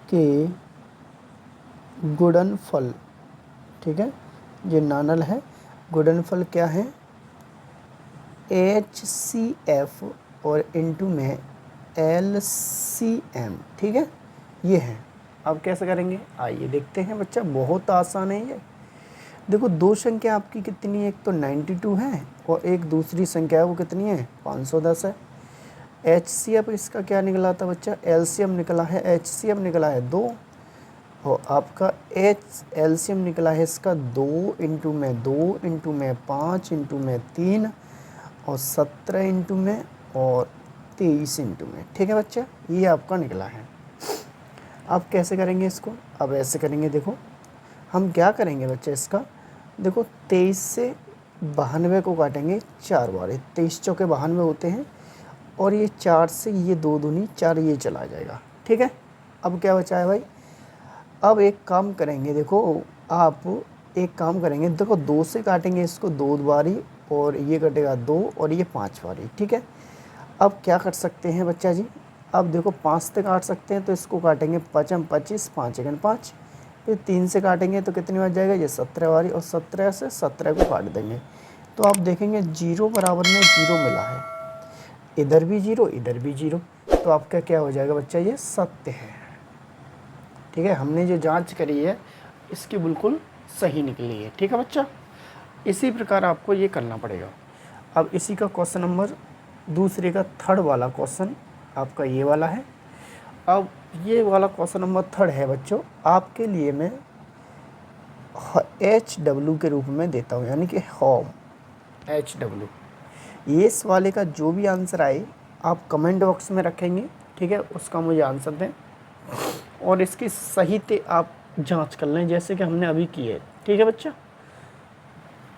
के गुणनफल, ठीक है, ये नानल है, गुणनफल क्या है, HCF और इनटू में LCM, ठीक है, ये है। अब कैसे करेंगे, आइए देखते हैं बच्चा, बहुत आसान है ये। देखो दो संख्या आपकी कितनी है, एक तो 92 है और एक दूसरी संख्या है वो कितनी है, 510 है। HCF इसका क्या निकला था बच्चा, LCM निकला है, HCF निकला है 2 और आपका LCM निकला है इसका 2 इंटू में 2 इंटू में 5 इंटू में 3 और 17 इंटू में और 23 इंटू में, ठीक है बच्चा, ये आपका निकला है। अब कैसे करेंगे इसको, अब ऐसे करेंगे, देखो हम क्या करेंगे बच्चा, इसका देखो 23 से 92 को काटेंगे 4 बार, 23 चौके 92 होते हैं और ये 4 से ये 2 दूनी 4, ये चला जाएगा, ठीक है। अब क्या बचा है भाई, अब एक काम करेंगे, देखो आप एक काम करेंगे, देखो 2 से काटेंगे इसको 2 बारी और ये कटेगा 2 और ये 5 बारी, ठीक है। अब क्या कर सकते हैं बच्चा जी, अब देखो 5 से काट सकते हैं तो इसको काटेंगे 5 25, 5 1 5, फिर 3 से काटेंगे तो कितनी बार जाएगा, ये 17 बारी और 17 से 17 को काट देंगे। तो आप देखेंगे 0 बराबर में 0 मिला है, इधर भी 0 इधर भी 0, तो आपका क्या हो जाएगा बच्चा, ये सत्य है, ठीक है। हमने जो जांच करी है इसकी बिल्कुल सही निकली है, ठीक है बच्चा। इसी प्रकार आपको ये करना पड़ेगा। अब इसी का क्वेश्चन नंबर दूसरे का थर्ड वाला क्वेश्चन आपका ये वाला है। अब ये वाला क्वेश्चन नंबर थर्ड है बच्चों, आपके लिए मैं HW के रूप में देता हूँ, यानी कि होम HW। ये इस वाले का जो भी आंसर आए आप कमेंट बॉक्स में रखेंगे, ठीक है, उसका मुझे आंसर दें और इसकी सही से आप जांच कर लें जैसे कि हमने अभी की है, ठीक है बच्चा।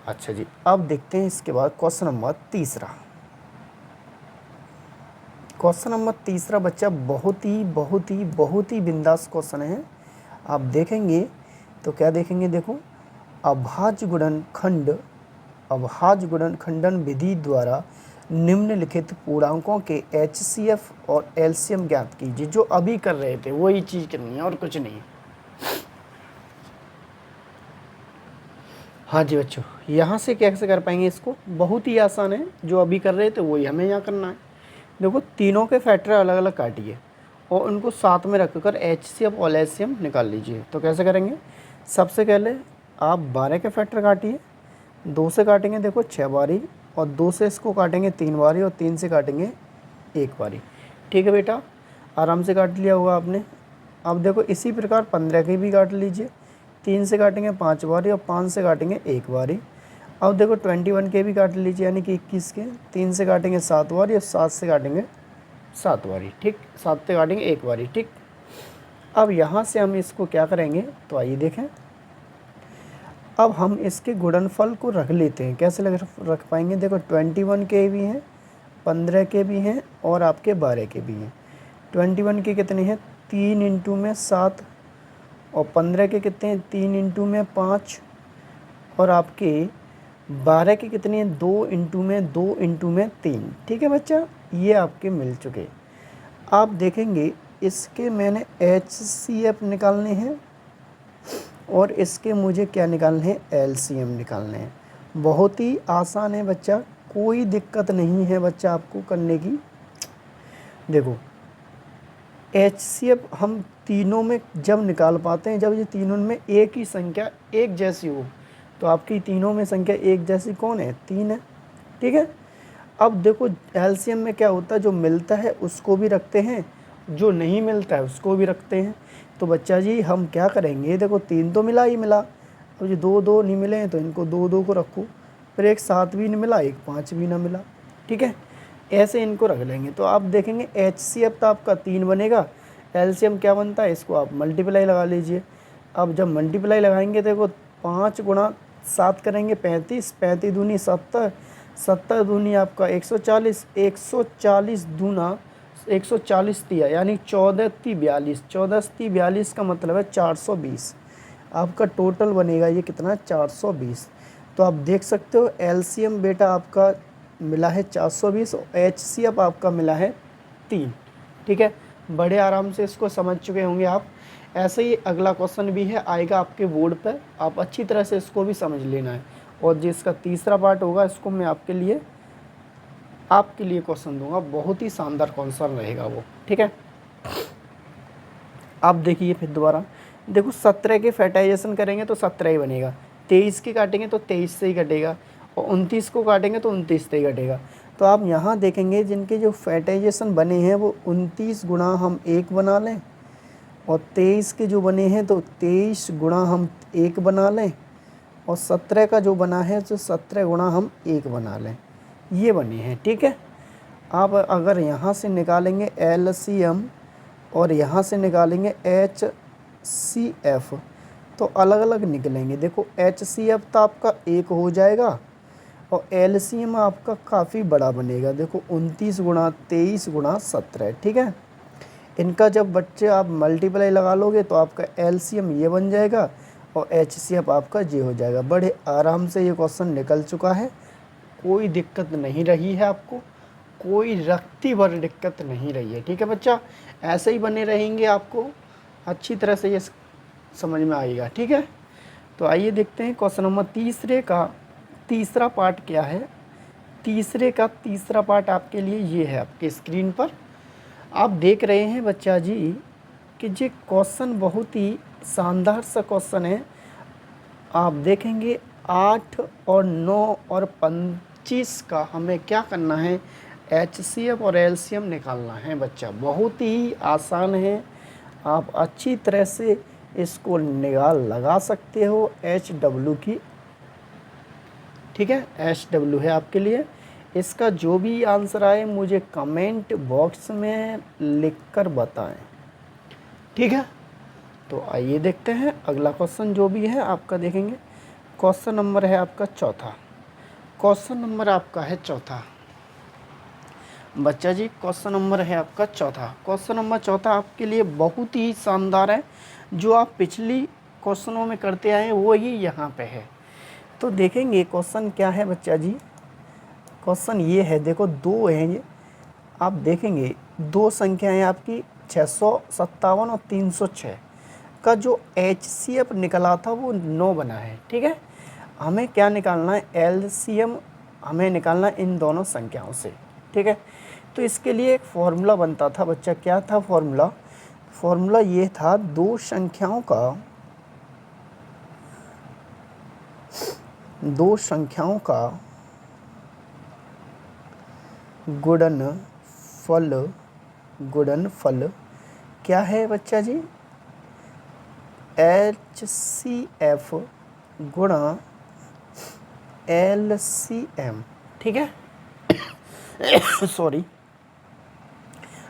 अच्छा जी, अब देखते हैं इसके बाद क्वेश्चन नंबर तीसरा। क्वेश्चन नंबर तीसरा बच्चा बहुत ही बिंदास क्वेश्चन है। आप देखेंगे तो क्या देखेंगे, देखो अभाज्य गुणनखंडन विधि द्वारा निम्नलिखित पूर्णांकों के HCF और LCM ज्ञात कीजिए। जो अभी कर रहे थे वही चीज़ करनी है और कुछ नहीं। हाँ जी बच्चों, यहाँ से कैसे कर पाएंगे इसको, बहुत ही आसान है, जो अभी कर रहे थे वही हमें यहाँ करना है। देखो तीनों के फैक्टर अलग अलग काटिए और उनको साथ में रखकर HCF और LCM निकाल लीजिए। तो कैसे करेंगे, सबसे पहले आप 12 के फैक्टर काटिए, 2 से काटेंगे देखो 6 बारी, और 2 से इसको काटेंगे 3 बारी, और 3 से काटेंगे 1 बारी। ठीक है बेटा, आराम से काट लिया होगा आपने। अब देखो इसी प्रकार 15 की भी काट लीजिए, 3 से काटेंगे 5 बारी, और 5 से काटेंगे 1 बारी। अब देखो 21 के भी काट लीजिए, यानी कि 21 के 3 से काटेंगे 7 बारी, और 7 से काटेंगे 7 बारी। ठीक, 7 से काटेंगे 1 बारी। ठीक, अब यहाँ से हम इसको क्या करेंगे, तो आइए देखें। अब हम इसके गुणनफल को रख लेते हैं। कैसे रख पाएंगे, देखो 21 के भी हैं, 15 के भी हैं, और आपके 12 के भी हैं। 21 के कितने हैं, 3 इंटू में 7, और 15 के कितने हैं, 3 इंटू में 5, और आपके 12 के कितने हैं, 2 इंटू में 2 इंटू में 3। ठीक है बच्चा, ये आपके मिल चुके। आप देखेंगे इसके मैंने HCF निकालने हैं, और इसके मुझे क्या निकालने हैं, LCM निकालने हैं। बहुत ही आसान है बच्चा, कोई दिक्कत नहीं है बच्चा आपको करने की। देखो HCF हम तीनों में जब निकाल पाते हैं, जब ये तीनों में एक ही संख्या एक जैसी हो। तो आपकी तीनों में संख्या एक जैसी कौन है, 3 है। ठीक है, अब देखो LCM में क्या होता है, जो मिलता है उसको भी रखते हैं, जो नहीं मिलता है उसको भी रखते हैं। तो बच्चा जी हम क्या करेंगे, देखो 3 तो मिला ही मिला, अब ये 2 नहीं मिले हैं तो इनको 2 को रखो, फिर एक 7 भी नहीं मिला, एक 5 भी ना मिला। ठीक है, ऐसे इनको रख लेंगे। तो आप देखेंगे HCF तो आपका 3 बनेगा, LCM क्या बनता है, इसको आप मल्टीप्लाई लगा लीजिए। अब जब मल्टीप्लाई लगाएंगे देखो 5 गुणा 7 करेंगे 35, 35 दूनी 70, 70 दूनी आपका 140, 140 दूना 140 दिया, यानी 14 × 42, 14 × 42 का मतलब है 420। आपका टोटल बनेगा ये कितना, 420। तो आप देख सकते हो LCM बेटा आपका मिला है 420, और HCF आपका मिला है 3। ठीक है, बड़े आराम से इसको समझ चुके होंगे आप। ऐसे ही अगला क्वेश्चन भी है, आएगा आपके बोर्ड पर, आप अच्छी तरह से इसको भी समझ लेना है। और जिसका तीसरा पार्ट होगा इसको मैं आपके लिए क्वेश्चन दूंगा, बहुत ही शानदार क्वेश्चन रहेगा वो। ठीक है, आप देखिए फिर दोबारा, देखो 17 के फैक्टराइजेशन करेंगे तो 17 ही बनेगा, 23 के काटेंगे तो 23 से ही कटेगा, और 29 को काटेंगे तो 29 से ही कटेगा। तो आप यहाँ देखेंगे जिनके जो फैक्टराइजेशन बने हैं वो 29 गुणा हम 1 बना लें, और 23 के जो बने हैं तो 23 गुणा हम 1 बना लें, और 17 का जो बना है तो 17 गुणा हम 1 बना लें, ये बने हैं। ठीक है, आप अगर यहाँ से निकालेंगे LCM और यहाँ से निकालेंगे HCF तो अलग अलग निकलेंगे। देखो HCF तो आपका 1 हो जाएगा, और LCM आपका काफ़ी बड़ा बनेगा। देखो 29 गुणा 23 गुणा 17। ठीक है, इनका जब बच्चे आप मल्टीप्लाई लगा लोगे तो आपका LCM ये बन जाएगा, और HCF आपका ये हो जाएगा। बड़े आराम से ये क्वेश्चन निकल चुका है, कोई दिक्कत नहीं रही है आपको, कोई रत्ती भर दिक्कत नहीं रही है। ठीक है बच्चा, ऐसे ही बने रहेंगे, आपको अच्छी तरह से ये समझ में आएगा। ठीक है, तो आइए देखते हैं क्वेश्चन नंबर तीसरे का तीसरा पार्ट क्या है। तीसरे का तीसरा पार्ट आपके लिए ये है, आपके स्क्रीन पर आप देख रहे हैं बच्चा जी कि ये क्वेश्चन बहुत ही शानदार सा क्वेश्चन है। आप देखेंगे 8 और 9 और 25 का हमें क्या करना है, HCF और LCM निकालना है बच्चा। बहुत ही आसान है, आप अच्छी तरह से इसको निकाल लगा सकते हो। HW की, ठीक है, HW है आपके लिए। इसका जो भी आंसर आए मुझे कमेंट बॉक्स में लिखकर बताएं। ठीक है, तो आइए देखते हैं अगला क्वेश्चन जो भी है आपका देखेंगे। क्वेश्चन नंबर है आपका चौथा। क्वेश्चन नंबर आपका है चौथा बच्चा जी, क्वेश्चन नंबर है आपका चौथा। क्वेश्चन नंबर चौथा आपके लिए बहुत ही शानदार है, जो आप पिछली क्वेश्चनों में करते आए हैं वो ही यहाँ पे है। तो देखेंगे क्वेश्चन क्या है बच्चा जी। क्वेश्चन ये है, देखो 2 हैं ये, आप देखेंगे 2 संख्याएं आपकी 657 और 306 का जो HCF निकला था वो 9 बना है। ठीक है, हमें क्या निकालना है, LCM हमें निकालना है इन दोनों संख्याओं से। ठीक है, तो इसके लिए एक फॉर्मूला बनता था बच्चा, क्या था फॉर्मूला, फॉर्मूला ये था दो संख्याओं का गुणनफल क्या है बच्चा जी? HCF गुणा LCM, ठीक है। सॉरी,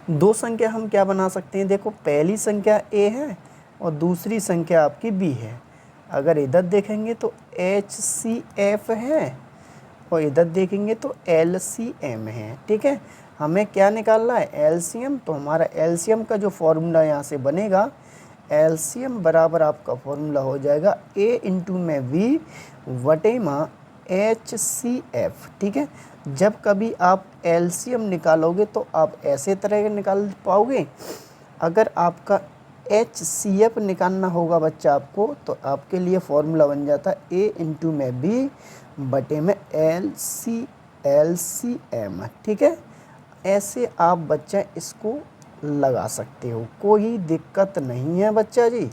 दो संख्या हम क्या बना सकते हैं? देखो, पहली संख्या A है और दूसरी संख्या आपकी B है। अगर इधर देखेंगे तो HCF है और इधर देखेंगे तो LCM है, ठीक है। हमें क्या निकालना है? LCM। तो हमारा LCM का जो फॉर्मूला यहाँ से बनेगा, LCM बराबर आपका फॉर्मूला हो जाएगा A इंटू में V वटे माँ HCF, ठीक है। जब कभी आप LCM निकालोगे तो आप ऐसे तरह के निकाल पाओगे। अगर आपका HCF निकालना होगा बच्चा आपको, तो आपके लिए फॉर्मूला बन जाता है A इंटू में B बटे में LCM, ठीक है। ऐसे आप बच्चा इसको लगा सकते हो, कोई दिक्कत नहीं है बच्चा जी,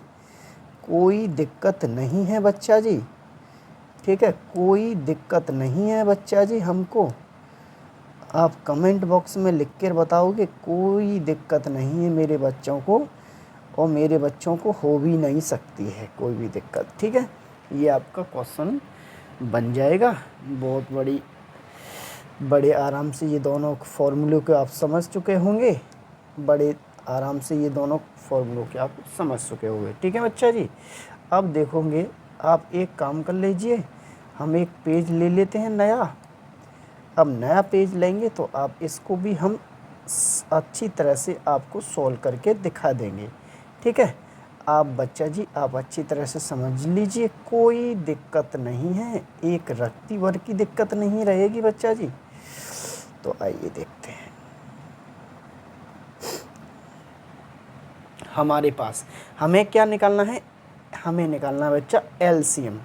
कोई दिक्कत नहीं है बच्चा जी, ठीक है, कोई दिक्कत नहीं है बच्चा जी। हमको आप कमेंट बॉक्स में लिख कर बताओगे कोई दिक्कत नहीं है मेरे बच्चों को, और मेरे बच्चों को हो भी नहीं सकती है कोई भी दिक्कत, ठीक है। ये आपका क्वेश्चन बन जाएगा। बहुत बड़े आराम से ये दोनों फॉर्मूलों को आप समझ चुके होंगे, बड़े आराम से ये दोनों फॉर्मूलों के आप समझ चुके होंगे, ठीक है बच्चा जी। अब देखोगे, आप एक काम कर लीजिए, हम एक पेज ले लेते हैं नया। अब नया पेज लेंगे तो आप इसको भी हम अच्छी तरह से आपको सॉल्व करके दिखा देंगे, ठीक है। आप बच्चा जी आप अच्छी तरह से समझ लीजिए, कोई दिक्कत नहीं है, एक रत्ती भर की दिक्कत नहीं रहेगी बच्चा जी। तो आइए देखते हैं। हमारे पास हमें क्या निकालना है? हमें निकालना है बच्चा LCM।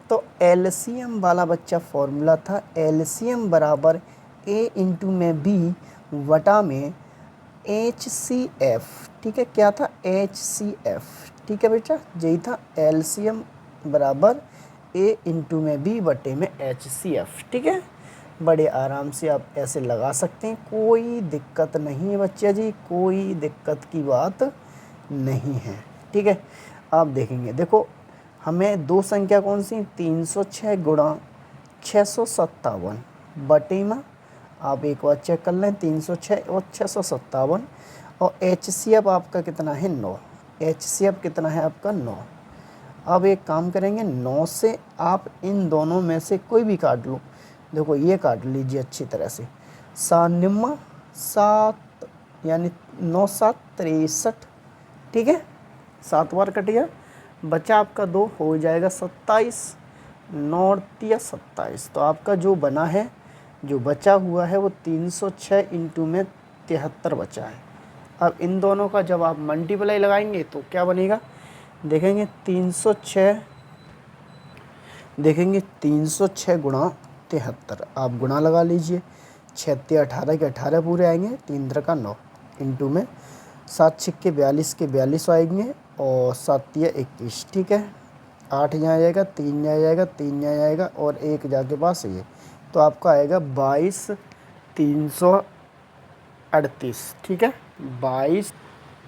तो LCM वाला बच्चा फॉर्मूला था LCM बराबर A इंटू में B वटा में HCF, ठीक है। क्या था? HCF, ठीक है बेटा, यही था LCM बराबर A इंटू में B बटे में HCF, ठीक है। बड़े आराम से आप ऐसे लगा सकते हैं, कोई दिक्कत नहीं है बच्चा जी, कोई दिक्कत की बात नहीं है, ठीक है। आप देखेंगे, देखो हमें दो संख्या कौन सी? 306 गुणा 657 बटे में, आप एक बार चेक कर लें, 306 और 657, और HCF आपका कितना है? 9। HCF कितना है आपका? 9। अब एक काम करेंगे, 9 से आप इन दोनों में से कोई भी काट लो। देखो ये काट लीजिए अच्छी तरह से, 7 यानी 9 7 63, ठीक है। 7 बार कट गया, बचा आपका 2, हो जाएगा 27, 9 या 27। तो आपका जो बना है, जो बचा हुआ है वो 306 इंटू में 73 बचा है। अब इन दोनों का जब आप मल्टीप्लाई लगाएंगे तो क्या बनेगा? देखेंगे 306 गुणा 73, आप गुणा लगा लीजिए, 6 18 के 18 पूरे आएंगे, 3 का 9 इंटू में 7 6 42 के 42 आएंगे, और 7 21, ठीक है। 8 यहाँ आएगा, 3 यहाँ आएगा, 3 यहाँ आएगा, और 1 जाके पास ये, तो आपका आएगा 22,338, ठीक है। 22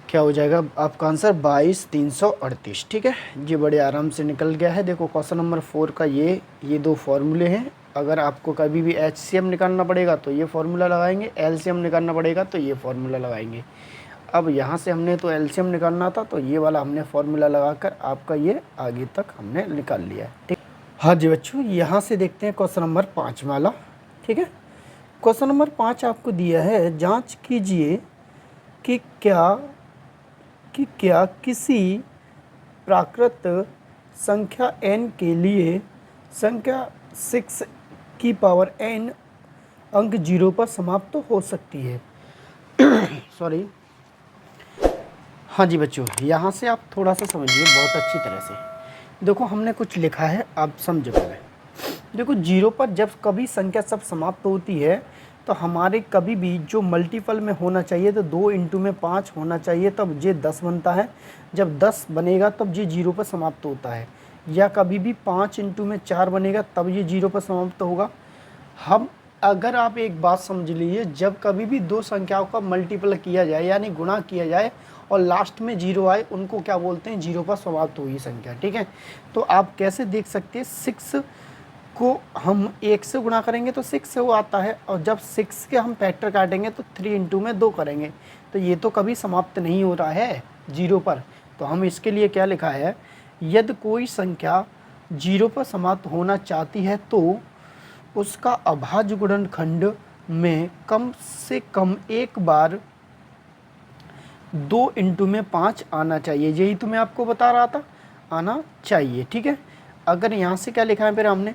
क्या हो जाएगा आपका आंसर? 22,338, ठीक है। ये बड़े आराम से निकल गया है। देखो क्वेश्चन नंबर 4 का ये दो फॉर्मूले हैं। अगर आपको कभी भी HCM निकालना पड़ेगा तो ये फार्मूला लगाएंगे, LCM निकालना पड़ेगा तो ये फार्मूला लगाएंगे। अब यहाँ से हमने तो LCM निकालना था, तो ये वाला हमने फार्मूला लगाकर आपका ये आगे तक हमने निकाल लिया, ठीक। हाँ जी बच्चों, यहाँ से देखते हैं क्वेश्चन नंबर 5 वाला, ठीक है। क्वेश्चन नंबर 5 आपको दिया है, जांच कीजिए कि क्या किसी प्राकृत संख्या n के लिए संख्या 6 की पावर n अंक 0 पर समाप्त हो सकती है। सॉरी, हाँ जी बच्चों, यहाँ से आप थोड़ा सा समझिए बहुत अच्छी तरह से। देखो हमने कुछ लिखा है, आप समझो पहले। देखो 0 पर जब कभी संख्या सब समाप्त होती है तो हमारे कभी भी जो मल्टीपल में होना चाहिए तो 2 इंटू में 5 होना चाहिए, तब ये 10 बनता है। जब 10 बनेगा तब ये 0 पर समाप्त होता है। या कभी भी 5 इंटू में 4 बनेगा तब ये 0 पर समाप्त होगा। हम अगर आप एक बात समझ लीजिए, जब कभी भी दो संख्याओं का मल्टीपल किया जाए यानी गुणा किया जाए और लास्ट में 0 आए, उनको क्या बोलते हैं, 0 पर समाप्त हुई संख्या। ठीक है, तो आप कैसे देख सकते हैं, 6 को हम 1 से गुणा करेंगे तो 6 से वो आता है, और जब 6 के हम फैक्टर काटेंगे तो 3 इंटू में 2 करेंगे, तो ये तो कभी समाप्त नहीं हो रहा है 0 पर। तो हम इसके लिए क्या लिखा है, यदि कोई संख्या 0 पर समाप्त होना चाहती है तो उसका अभाज्य गुणनखंड में कम से कम एक बार 2 इंटू में 5 आना चाहिए। यही तो मैं आपको बता रहा था, आना चाहिए। ठीक है, अगर यहाँ से क्या लिखा है फिर हमने,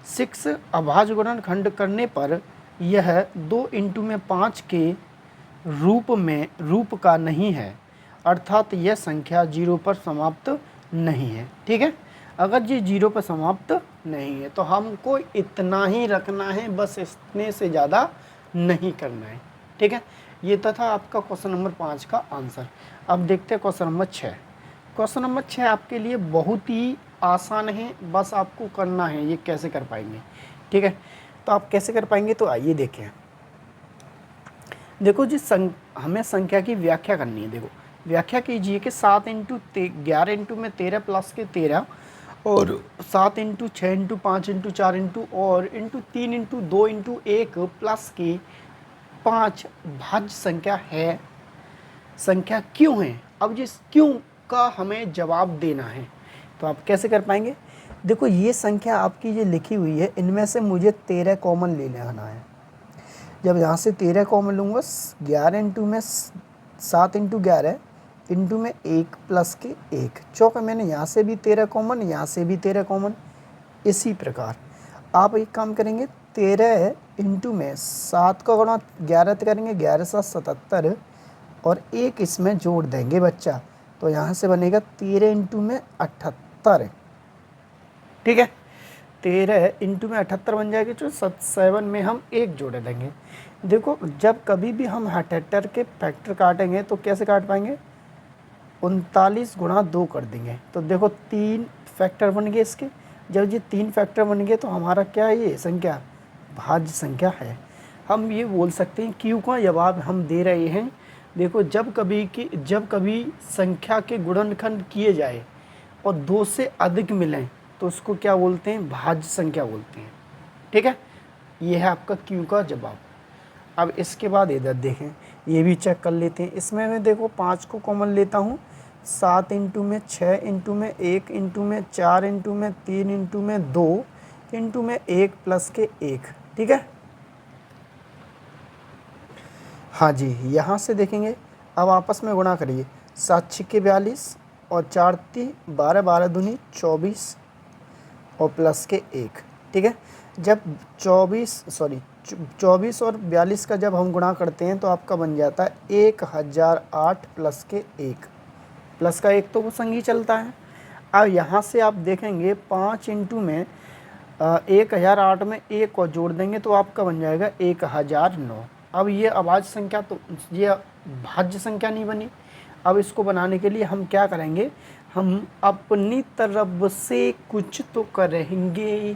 6 अभाज्य गुणनखंड करने पर यह 2 इंटू में 5 के रूप का नहीं है, अर्थात यह संख्या 0 पर समाप्त नहीं है। ठीक है, अगर ये 0 पर समाप्त नहीं है तो हमको इतना ही रखना है, बस इतने से ज़्यादा नहीं करना है। ठीक है, ये तो था आपका क्वेश्चन नंबर 5 का आंसर। अब देखते हैं क्वेश्चन नंबर 6। क्वेश्चन नंबर 6 आपके लिए बहुत ही आसान है, बस आपको करना है। ये कैसे कर पाएंगे, ठीक है, तो आप कैसे कर पाएंगे, तो आइए देखें। देखो जी, हमें संख्या की व्याख्या करनी है। देखो, व्याख्या कीजिए कि 7 इंटू 11 इंटू में 13 प्लस के 13 और 7 इंटू 6 इंटू 5 इंटू 4 इंटू और इंटू 3 इंटू 2 इंटू 1 प्लस की 5 भाज्य संख्या है। संख्या क्यों है, अब जिस क्यों का हमें जवाब देना है, तो आप कैसे कर पाएंगे। देखो, ये संख्या आपकी ये लिखी हुई है, इनमें से मुझे 13 कॉमन ले लेना है। जब यहाँ से 13 कॉमन लूँगा, 11 इंटू में 7 इंटू 11 इंटू में 1 प्लस के 1 चौका, मैंने यहाँ से भी 13 कॉमन, यहाँ से भी 13 कॉमन। इसी प्रकार आप एक काम करेंगे, 13 इंटू में 7 का गुणा 11 करेंगे, 11 7 77 और 1 इसमें जोड़ देंगे बच्चा, तो यहाँ से बनेगा 13 इंटू में 78। ठीक है, 13 इंटू में 78 बन जाएगी, जो 7 में हम 1 जोड़ देंगे। देखो, जब कभी भी हम 78 के फैक्टर काटेंगे तो कैसे काट पाएंगे, 39 गुणा 2 कर देंगे, तो देखो 3 फैक्टर बन गए इसके। जब ये 3 फैक्टर बन गए तो हमारा क्या है, ये संख्या भाज्य संख्या है। हम ये बोल सकते हैं क्यों का जवाब हम दे रहे हैं। देखो, जब कभी संख्या के गुणनखंड किए जाए और 2 से अधिक मिलें तो उसको क्या बोलते हैं, भाज्य संख्या बोलते हैं। ठीक है, ये है आपका क्यों का जवाब। अब इसके बाद इधर देखें, ये भी चेक कर लेते हैं। इसमें मैं देखो 5 को कॉमन लेता हूँ, 7 इंटू में 6 इंटू में 1 इंटू में 4 इंटू में 3 इंटू में 2 इंटू में 1 प्लस के 1। ठीक है, हाँ जी, यहाँ से देखेंगे, अब आपस में गुणा करिए, 7 6 42 और 4 3 12 12 दूनी 24 और प्लस के 1। ठीक है, जब 24 और 42 का जब हम गुणा करते हैं तो आपका बन जाता है 1008 प्लस के 1, प्लस का 1 तो वो संगी चलता है। अब यहाँ से आप देखेंगे 5 इंटू में 1008 में 1 और जोड़ देंगे तो आपका बन जाएगा 1009। अब ये अभाज्य संख्या, तो ये भाज्य संख्या नहीं बनी। अब इसको बनाने के लिए हम क्या करेंगे, हम अपनी तरफ से कुछ तो करेंगे।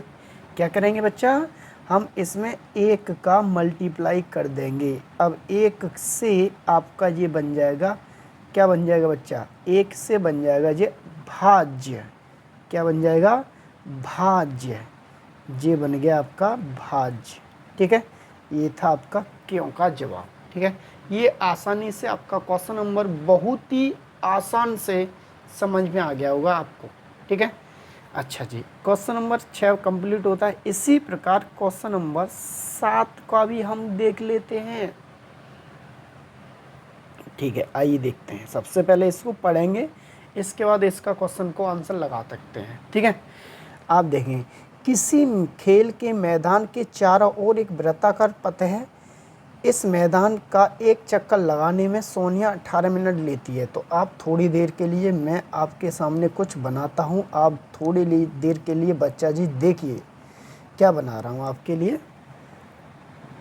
क्या करेंगे बच्चा, हम इसमें 1 का मल्टीप्लाई कर देंगे। अब 1 से आपका ये बन जाएगा, क्या बन जाएगा बच्चा, 1 से बन जाएगा ये भाज्य। क्या बन जाएगा, भाज्य। ये बन गया आपका भाज्य। ठीक है, ये था आपका क्यों का जवाब। ठीक है, ये आसानी से आपका क्वेश्चन नंबर बहुत ही आसान से समझ में आ गया होगा आपको। ठीक है, अच्छा जी, क्वेश्चन नंबर 6 कंप्लीट होता है। इसी प्रकार क्वेश्चन नंबर 7 का भी हम देख लेते हैं। ठीक है, आइए देखते हैं। सबसे पहले इसको पढ़ेंगे, इसके बाद इसका क्वेश्चन को आंसर लगा सकते हैं। ठीक है, आप देखें, किसी खेल के मैदान के चारों ओर एक वृत्ताकार पथ है। इस मैदान का एक चक्कर लगाने में सोनिया 18 मिनट लेती है। तो आप थोड़ी देर के लिए, मैं आपके सामने कुछ बनाता हूँ, आप थोड़ी देर के लिए बच्चा जी देखिए क्या बना रहा हूँ आपके लिए।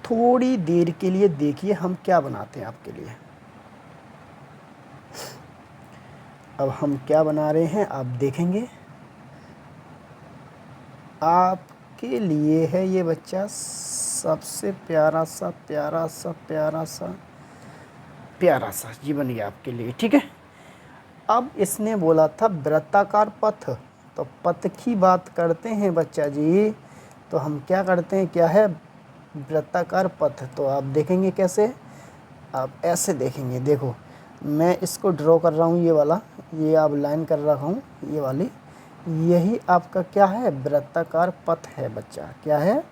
थोड़ी देर के लिए देखिए हम क्या बनाते हैं आपके लिए। अब हम क्या बना रहे हैं आप देखेंगे। आपके लिए है ये बच्चा सबसे प्यारा सा प्यारा सा प्यारा सा प्यारा सा जी बन गया आपके लिए, ठीक है। अब इसने बोला था वृत्ताकार पथ, तो पथ की बात करते हैं बच्चा जी, तो हम क्या करते हैं, क्या है वृत्ताकार पथ। तो आप देखेंगे कैसे, आप ऐसे देखेंगे, देखो मैं इसको ड्रॉ कर रहा हूँ, ये वाला, ये आप लाइन कर रहा हूँ, ये वाली, यही आपका क्या है वृत्ताकार पथ है बच्चा। क्या है,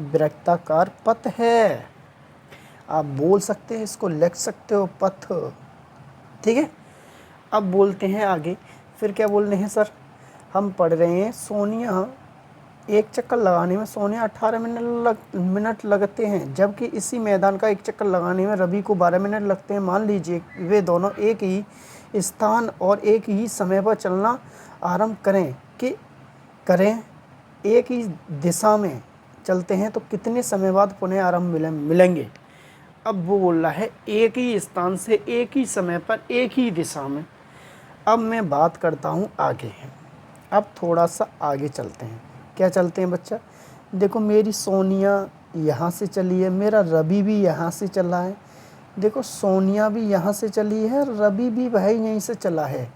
वृत्ताकार पथ है। आप बोल सकते हैं, इसको लिख सकते हो पथ, ठीक है। अब बोलते हैं आगे, फिर क्या बोल रहे हैं सर, हम पढ़ रहे हैं सोनिया एक चक्कर लगाने में सोनिया 18 मिनट लगते हैं, जबकि इसी मैदान का एक चक्कर लगाने में रवि को 12 मिनट लगते हैं। मान लीजिए वे दोनों एक ही स्थान और एक ही समय पर चलना आरंभ करें एक ही दिशा में चलते हैं तो कितने समय बाद पुनः आरंभ मिलेंगे। अब वो बोल रहा है एक ही स्थान से एक ही समय पर एक ही दिशा में। अब मैं बात करता हूँ आगे, अब थोड़ा सा आगे चलते हैं। क्या चलते हैं बच्चा, देखो मेरी सोनिया यहाँ से चली है, मेरा रवि भी यहाँ से चला है, देखो सोनिया भी यहाँ से चली है, रवि भी भाई यहीं से चला है।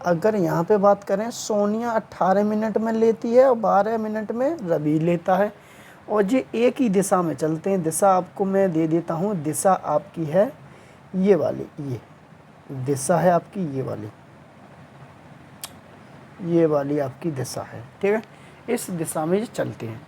अगर यहाँ पे बात करें, सोनिया 18 मिनट में लेती है और 12 मिनट में रवि लेता है, और ये एक ही दिशा में चलते हैं। दिशा आपको मैं दे देता हूँ, दिशा आपकी है ये वाली, ये दिशा है आपकी ये वाली आपकी दिशा है, ठीक है। इस दिशा में ये चलते हैं।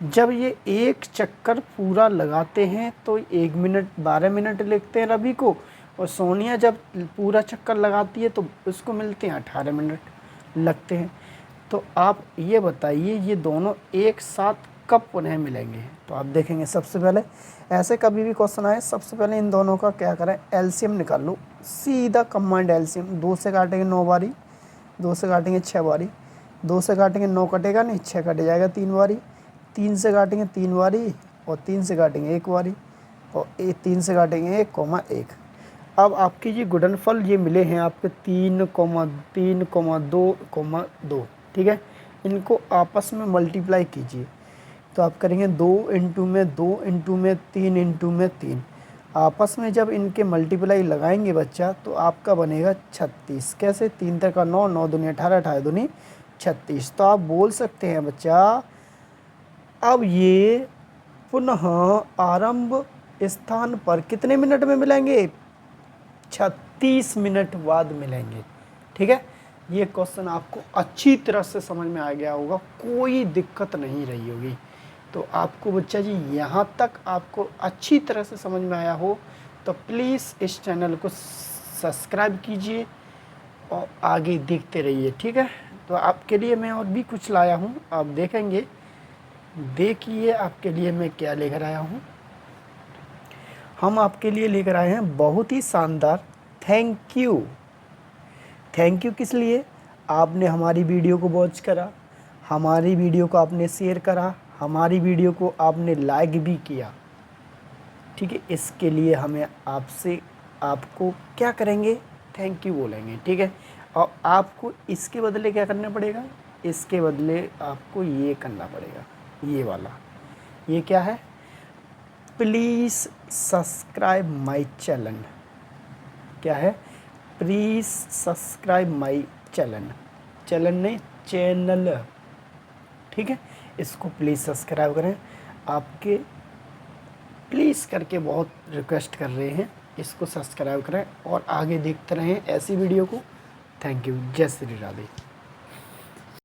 जब ये एक चक्कर पूरा लगाते हैं तो 1 मिनट 12 मिनट लगते हैं रवि को, और सोनिया जब पूरा चक्कर लगाती है तो उसको मिलते हैं 18 मिनट लगते हैं। तो आप ये बताइए ये दोनों एक साथ कब पुनः मिलेंगे। तो आप देखेंगे सबसे पहले, ऐसे कभी भी क्वेश्चन आए, सबसे पहले इन दोनों का क्या करें, एलसीएम निकाल लो, सीधा कंबाइंड एलसीएम। 2 से काटेंगे 9 बारी, 2 से काटेंगे 6 बारी, 2 से काटेंगे 9 कटेगा नहीं, 6 कट जाएगा 3 बारी, 3 से काटेंगे 3 बारी, और 3 से काटेंगे 1 बारी, और 3 से काटेंगे 1,1। अब आपके ये गुणनफल ये मिले हैं आपके 3,2,2, ठीक है। इनको आपस में मल्टीप्लाई कीजिए, तो आप करेंगे 2 इंटू में 2 इंटू में 3 इंटू में 3। आपस में जब इनके मल्टीप्लाई लगाएंगे बच्चा तो आपका बनेगा 36। कैसे, 3 3 9, 9 दूनी 18, 18 दूनी 36। तो आप बोल सकते हैं बच्चा अब ये पुनः आरंभ स्थान पर कितने मिनट में मिलेंगे, 36 मिनट बाद मिलेंगे, ठीक है। ये क्वेश्चन आपको अच्छी तरह से समझ में आ गया होगा, कोई दिक्कत नहीं रही होगी। तो आपको बच्चा जी यहाँ तक आपको अच्छी तरह से समझ में आया हो तो प्लीज़ इस चैनल को सब्सक्राइब कीजिए और आगे देखते रहिए, ठीक है। तो आपके लिए मैं और भी कुछ लाया हूँ, आप देखेंगे, देखिए आपके लिए मैं क्या लेकर आया हूँ। हम आपके लिए लेकर आए हैं बहुत ही शानदार थैंक यू। थैंक यू किस लिए, आपने हमारी वीडियो को वॉच करा, हमारी वीडियो को आपने शेयर करा, हमारी वीडियो को आपने लाइक भी किया, ठीक है। इसके लिए हमें आपको क्या करेंगे, थैंक यू बोलेंगे, ठीक है। और आपको इसके बदले क्या करना पड़ेगा, इसके बदले आपको ये करना पड़ेगा, ये वाला, ये क्या है, प्लीज़ सब्सक्राइब माई चैनल। क्या है, प्लीज़ सब्सक्राइब माई चैनल नहीं चैनल, ठीक है। इसको प्लीज़ सब्सक्राइब करें, आपके प्लीज़ करके बहुत रिक्वेस्ट कर रहे हैं, इसको सब्सक्राइब करें और आगे देखते रहें ऐसी वीडियो को। थैंक यू, जय श्री राधे।